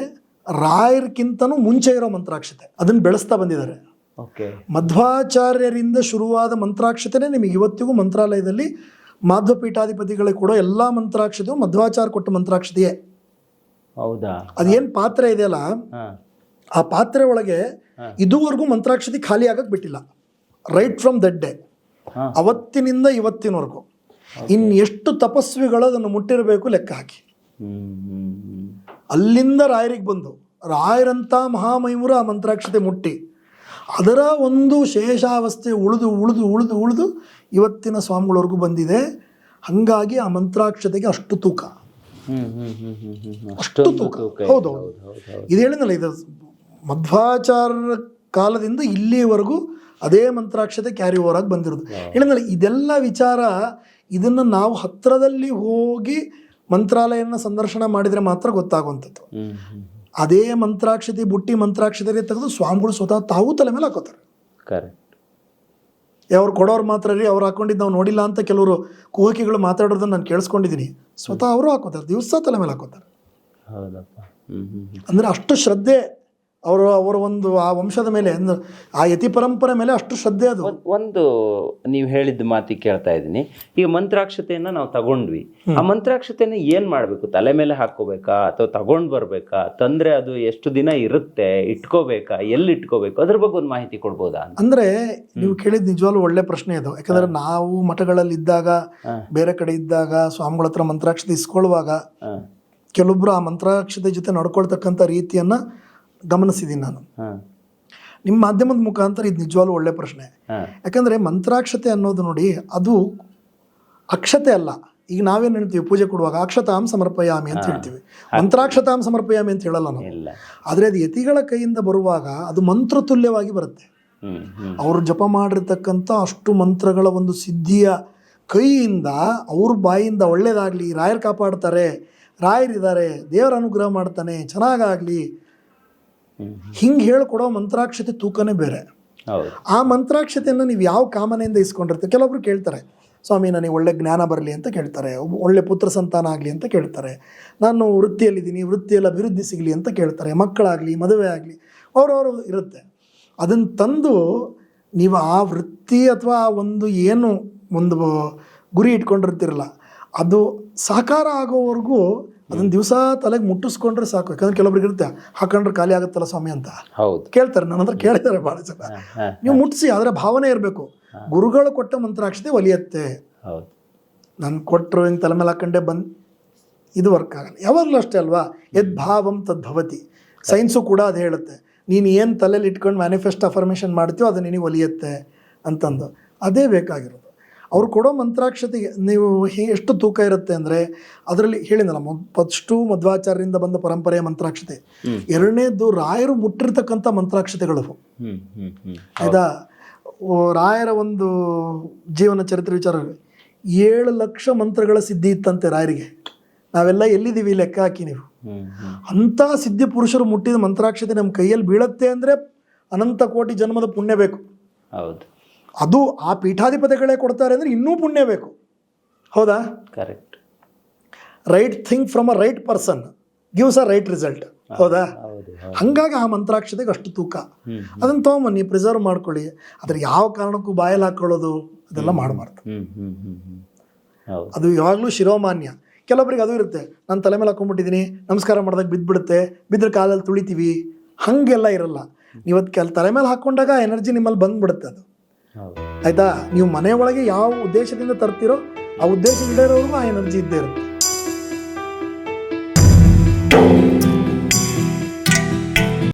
ರಾಯರ್ಕಿಂತನೂ ಮುಂಚೆ ಇರೋ ಮಂತ್ರಾಕ್ಷತೆ, ಅದನ್ನು ಬೆಳೆಸ್ತಾ ಬಂದಿದ್ದಾರೆ. ಓಕೆ. ಮಧ್ವಾಚಾರ್ಯರಿಂದ ಶುರುವಾದ ಮಂತ್ರಾಕ್ಷತೆನೇ ನಿಮಗೆ ಇವತ್ತಿಗೂ ಮಂತ್ರಾಲಯದಲ್ಲಿ ಮಾಧ್ವ ಪೀಠಾಧಿಪತಿಗಳಿಗೆ ಕೊಡೋ ಎಲ್ಲ ಮಂತ್ರಾಕ್ಷತೆಯು ಮಧ್ವಾಚಾರ್ಯ ಕೊಟ್ಟ ಮಂತ್ರಾಕ್ಷತೆಯೇ. ಹೌದಾ? ಅದೇನು ಪಾತ್ರೆ ಇದೆಯಲ್ಲ, ಹಾಂ ಆ ಪಾತ್ರೆ ಒಳಗೆ ಇದುವರೆಗೂ ಮಂತ್ರಾಕ್ಷತೆ ಖಾಲಿ ಆಗಕ್ಕೆ ಬಿಟ್ಟಿಲ್ಲ. ರೈಟ್ ಫ್ರಮ್ ದಟ್ ಡೇ, ಅವತ್ತಿನಿಂದ ಇವತ್ತಿನವರೆಗೂ ಎಷ್ಟು ತಪಸ್ವಿಗಳು ಅದನ್ನು ಮುಟ್ಟಿರಬೇಕು ಲೆಕ್ಕ ಹಾಕಿ. ಅಲ್ಲಿಂದ ರಾಯರಿಗೆ ಬಂದು ರಾಯರಂಥ ಮಹಾಮಹಿಮರು ಆ ಮಂತ್ರಾಕ್ಷತೆ ಮುಟ್ಟಿ ಅದರ ಒಂದು ಶೇಷಾವಸ್ಥೆ ಉಳಿದು ಉಳಿದು ಉಳಿದು ಉಳಿದು ಇವತ್ತಿನ ಸ್ವಾಮಿಗಳವರೆಗೂ ಬಂದಿದೆ. ಹಾಗಾಗಿ ಆ ಮಂತ್ರಾಕ್ಷತೆಗೆ ಅಷ್ಟು ತೂಕ, ಅಷ್ಟು ತೂಕ. ಹೌದು, ಇದು ಹೇಳಿದ್ನಲ್ಲ, ಇದು ಮಧ್ವಾಚಾರ್ಯ ಕಾಲದಿಂದ ಇಲ್ಲಿವರೆಗೂ ಅದೇ ಮಂತ್ರಾಕ್ಷತೆ ಕ್ಯಾರಿ ಓವರ್ ಆಗಿ ಬಂದಿರೋದು. ಹೇಳಿದ್ನಲ್ಲ, ಇದೆಲ್ಲ ವಿಚಾರ ಇದನ್ನು ನಾವು ಹತ್ತಿರದಲ್ಲಿ ಹೋಗಿ ಮಂತ್ರಾಲಯನ ಸಂದರ್ಶನ ಮಾಡಿದರೆ ಮಾತ್ರ ಗೊತ್ತಾಗುವಂಥದ್ದು. ಅದೇ ಮಂತ್ರಾಕ್ಷತೆ ಬುಟ್ಟಿ ಮಂತ್ರಾಕ್ಷತೆ ತೆಗೆದು ಸ್ವಾಮಿಗಳು ಸ್ವತಃ ತಾವು ತಲೆ ಮೇಲೆ ಹಾಕೋತಾರೆ. ಕರೆಕ್ಟ್. ಅವ್ರು ಕೊಡೋರು ಮಾತ್ರ ರೀ, ಅವ್ರು ಹಾಕೊಂಡಿದ್ದು ನಾವು ನೋಡಿಲ್ಲ ಅಂತ ಕೆಲವರು ಕುಹಕಿಗಳು ಮಾತಾಡೋದನ್ನು ನಾನು ಕೇಳಿಸ್ಕೊಂಡಿದ್ದೀನಿ. ಸ್ವತಃ ಅವರು ಹಾಕೋತಾರೆ, ದಿವಸ ತಲೆ ಮೇಲೆ ಹಾಕೋತಾರೆ. ಹೌದಪ್ಪ. ಅಂದರೆ ಅಷ್ಟು ಶ್ರದ್ಧೆ ಅವರ ಒಂದು ಆ ವಂಶದ ಮೇಲೆ, ಅಂದ್ರೆ ಆ ಯತಿ ಪರಂಪರೆ ಮೇಲೆ ಅಷ್ಟು ಶ್ರದ್ಧೆ. ಅದು ಒಂದು ನೀವು ಹೇಳಿದ ಮಾತಿಗೆ ಕೇಳ್ತಾ ಇದ್ದೀನಿ. ಈಗ ಮಂತ್ರಾಕ್ಷತೆಯನ್ನು ನಾವು ತಗೊಂಡ್ವಿ, ಆ ಮಂತ್ರಾಕ್ಷತೆನ ಏನು ಮಾಡಬೇಕು? ತಲೆ ಮೇಲೆ ಹಾಕೋಬೇಕಾ ಅಥವಾ ತಗೊಂಡು ಬರಬೇಕಾ? ತಂದರೆ ಅದು ಎಷ್ಟು ದಿನ ಇರುತ್ತೆ? ಇಟ್ಕೋಬೇಕಾ? ಎಲ್ಲಿ ಇಟ್ಕೋಬೇಕು? ಅದ್ರ ಬಗ್ಗೆ ಒಂದು ಮಾಹಿತಿ ಕೊಡ್ಬೋದಾ? ಅಂದರೆ ನೀವು ಕೇಳಿದ ನಿಜವಾಗ್ಲೂ ಒಳ್ಳೆ ಪ್ರಶ್ನೆ ಅದು. ಯಾಕಂದರೆ ನಾವು ಮಠಗಳಲ್ಲಿ ಇದ್ದಾಗ, ಬೇರೆ ಕಡೆ ಇದ್ದಾಗ, ಸ್ವಾಮಿಗಳ ಹತ್ರ ಮಂತ್ರಾಕ್ಷತೆ ಇಸ್ಕೊಳ್ಳುವಾಗ ಕೆಲವೊಬ್ರು ಆ ಮಂತ್ರಾಕ್ಷತೆ ಜೊತೆ ನಡ್ಕೊಳ್ತಕ್ಕಂಥ ರೀತಿಯನ್ನು ಗಮನಿಸಿದ್ದೀನಿ ನಾನು. ನಿಮ್ಮ ಮಾಧ್ಯಮದ ಮುಖಾಂತರ ಇದು ನಿಜವಾಗ್ಲೂ ಒಳ್ಳೆ ಪ್ರಶ್ನೆ. ಯಾಕಂದರೆ ಮಂತ್ರಾಕ್ಷತೆ ಅನ್ನೋದು ನೋಡಿ, ಅದು ಅಕ್ಷತೆ ಅಲ್ಲ. ಈಗ ನಾವೇನು ಹೇಳ್ತೀವಿ ಪೂಜೆ ಕೊಡುವಾಗ ಅಕ್ಷತಾಂ ಸಮರ್ಪಯಾಮಿ ಅಂತ ಹೇಳ್ತೀವಿ, ಮಂತ್ರಾಕ್ಷತಾಂ ಸಮರ್ಪಯಾಮಿ ಅಂತ ಹೇಳಲ್ಲ ನಾವು. ಆದರೆ ಅದು ಯತಿಗಳ ಕೈಯಿಂದ ಬರುವಾಗ ಅದು ಮಂತ್ರ ತುಲ್ಯವಾಗಿ ಬರುತ್ತೆ. ಅವರು ಜಪ ಮಾಡಿರ್ತಕ್ಕಂಥ ಅಷ್ಟು ಮಂತ್ರಗಳ ಒಂದು ಸಿದ್ಧಿಯ ಕೈಯಿಂದ ಅವ್ರ ಬಾಯಿಂದ ಒಳ್ಳೇದಾಗಲಿ, ರಾಯರು ಕಾಪಾಡ್ತಾರೆ, ರಾಯರಿದ್ದಾರೆ, ದೇವರ ಅನುಗ್ರಹ ಮಾಡ್ತಾನೆ, ಚೆನ್ನಾಗಾಗಲಿ, ಹಿಂಗೆ ಹೇಳ್ಕೊಡೋ ಮಂತ್ರಾಕ್ಷತೆ ತೂಕನೇ ಬೇರೆ. ಆ ಮಂತ್ರಾಕ್ಷತೆಯನ್ನು ನೀವು ಯಾವ ಕಾಮನೆಯಿಂದ ಇಸ್ಕೊಂಡಿರ್ತೀವಿ. ಕೆಲವೊಬ್ರು ಕೇಳ್ತಾರೆ, ಸ್ವಾಮಿ ನನಗೆ ಒಳ್ಳೆ ಜ್ಞಾನ ಬರಲಿ ಅಂತ ಕೇಳ್ತಾರೆ, ಒಳ್ಳೆ ಪುತ್ರ ಸಂತಾನ ಆಗಲಿ ಅಂತ ಕೇಳ್ತಾರೆ, ನಾನು ವೃತ್ತಿಯಲ್ಲಿದ್ದೀನಿ, ವೃತ್ತಿಯಲ್ಲಿ ಅಭಿವೃದ್ಧಿ ಸಿಗಲಿ ಅಂತ ಕೇಳ್ತಾರೆ, ಮಕ್ಕಳಾಗಲಿ, ಮದುವೆ ಆಗಲಿ, ಅವ್ರವರು ಇರುತ್ತೆ. ಅದನ್ನು ತಂದು ನೀವು ಆ ವೃತ್ತಿ ಅಥವಾ ಒಂದು ಏನು ಒಂದು ಗುರಿ ಇಟ್ಕೊಂಡಿರ್ತಿರಲ್ಲ, ಅದು ಸಾಕಾರ ಆಗೋವರೆಗೂ ಅದನ್ನು ದಿವಸ ತಲೆಗೆ ಮುಟ್ಟಿಸ್ಕೊಂಡ್ರೆ ಸಾಕು. ಯಾಕಂದ್ರೆ ಕೆಲವೊಬ್ರಿಗೆ ಇರುತ್ತೆ, ಹಾಕೊಂಡ್ರೆ ಖಾಲಿ ಆಗುತ್ತಲ್ಲ ಸ್ವಾಮಿ ಅಂತ ಕೇಳ್ತಾರೆ. ನನ್ನ ಹತ್ರ ಕೇಳಿದ್ದಾರೆ ಭಾಳ ಜನ. ನೀವು ಮುಟ್ಟಿಸಿ, ಆದರೆ ಭಾವನೆ ಇರಬೇಕು. ಗುರುಗಳು ಕೊಟ್ಟ ಮಂತ್ರಾಕ್ಷತೆ ಒಲಿಯತ್ತೆ. ನಾನು ಕೊಟ್ಟರು ಹಿಂಗೆ ತಲೆ ಮೇಲೆ ಹಾಕೊಂಡೆ ಇದು ವರ್ಕ್ ಆಗಲ್ಲ. ಯಾವಾಗಲೂ ಅಷ್ಟೇ ಅಲ್ವಾ, ಯದ್ಭಾವಂ ತದ್ಭವತಿ. ಸೈನ್ಸು ಕೂಡ ಅದು ಹೇಳುತ್ತೆ, ನೀನು ಏನು ತಲೆಯಲ್ಲಿ ಇಟ್ಕೊಂಡು ಮ್ಯಾನಿಫೆಸ್ಟ್ ಅಫರ್ಮೇಷನ್ ಮಾಡ್ತೀವೋ ಅದು ನಿನಗೆ ಒಲಿಯತ್ತೆ ಅಂತಂದು. ಅದೇ ಬೇಕಾಗಿರೋದು. ಅವ್ರು ಕೊಡೋ ಮಂತ್ರಾಕ್ಷತೆಗೆ ನೀವು ಎಷ್ಟು ತೂಕ ಇರುತ್ತೆ ಅಂದರೆ, ಅದರಲ್ಲಿ ಹೇಳಿದ್ನಲ್ಲ, ಫಸ್ಟು ಮಧ್ವಾಚಾರ್ಯರಿಂದ ಬಂದ ಪರಂಪರೆಯ ಮಂತ್ರಾಕ್ಷತೆ, ಎರಡನೇದು ರಾಯರು ಮುಟ್ಟಿರ್ತಕ್ಕಂಥ ಮಂತ್ರಾಕ್ಷತೆಗಳು. ಆಯ್ತಾ, ರಾಯರ ಒಂದು ಜೀವನ ಚರಿತ್ರೆ ವಿಚಾರ, 7 ಲಕ್ಷ ಮಂತ್ರಗಳ ಸಿದ್ಧಿ ಇತ್ತಂತೆ ರಾಯರಿಗೆ. ನಾವೆಲ್ಲ ಎಲ್ಲಿದ್ದೀವಿ ಲೆಕ್ಕ ಹಾಕಿ ನೀವು. ಅಂಥ ಸಿದ್ಧಿ ಪುರುಷರು ಮುಟ್ಟಿದ ಮಂತ್ರಾಕ್ಷತೆ ನಮ್ಮ ಕೈಯಲ್ಲಿ ಬೀಳತ್ತೆ ಅಂದರೆ ಅನಂತ ಕೋಟಿ ಜನ್ಮದ ಪುಣ್ಯ ಬೇಕು. ಹೌದು, ಅದು ಆ ಪೀಠಾಧಿಪತಿಗಳೇ ಕೊಡ್ತಾರೆ ಅಂದರೆ ಇನ್ನೂ ಪುಣ್ಯ ಬೇಕು. ಹೌದಾ? Correct. Right thing from a right person gives a right result. ಹೌದಾ? ಹಂಗಾಗಿ ಆ ಮಂತ್ರಾಕ್ಷತೆಗೆ ಅಷ್ಟು ತೂಕ. ಅದನ್ನು ತೊಗೊಂಬನ್ನಿ, ಪ್ರಿಸರ್ವ್ ಮಾಡ್ಕೊಳ್ಳಿ. ಅದ್ರ ಯಾವ ಕಾರಣಕ್ಕೂ ಬಾಯಲ್ಲಿ ಹಾಕೊಳ್ಳೋದು ಅದೆಲ್ಲ ಮಾಡಬಾರ್ದು. ಅದು ಯಾವಾಗಲೂ ಶಿರೋಮಾನ್ಯ. ಕೆಲವೊಬ್ಬರಿಗೆ ಅದು ಇರುತ್ತೆ, ನಾನು ತಲೆ ಮೇಲೆ ಹಾಕೊಂಡ್ಬಿಟ್ಟಿದ್ದೀನಿ, ನಮಸ್ಕಾರ ಮಾಡಿದಾಗ ಬಿದ್ದುಬಿಡುತ್ತೆ, ಬಿದ್ದರೆ ಕಾಲಲ್ಲಿ ತುಳಿತೀವಿ, ಹಾಗೆಲ್ಲ ಇರಲ್ಲ. ನೀವತ್ತು ತಲೆ ಮೇಲೆ ಹಾಕ್ಕೊಂಡಾಗ ಎನರ್ಜಿ ನಿಮ್ಮಲ್ಲಿ ಬಂದ್ಬಿಡುತ್ತೆ. ಅದು ಆಯಿತಾ? ನೀವು ಮನೆ ಒಳಗೆ ಯಾವ ಉದ್ದೇಶದಿಂದ ತರ್ತೀರೋ ಆ ಉದ್ದೇಶ ಇಲ್ಲದೆ ಇರೋರ್ಗೂ ಆ ಎನರ್ಜಿ ಇದ್ದೇ ಇರುತ್ತೆ.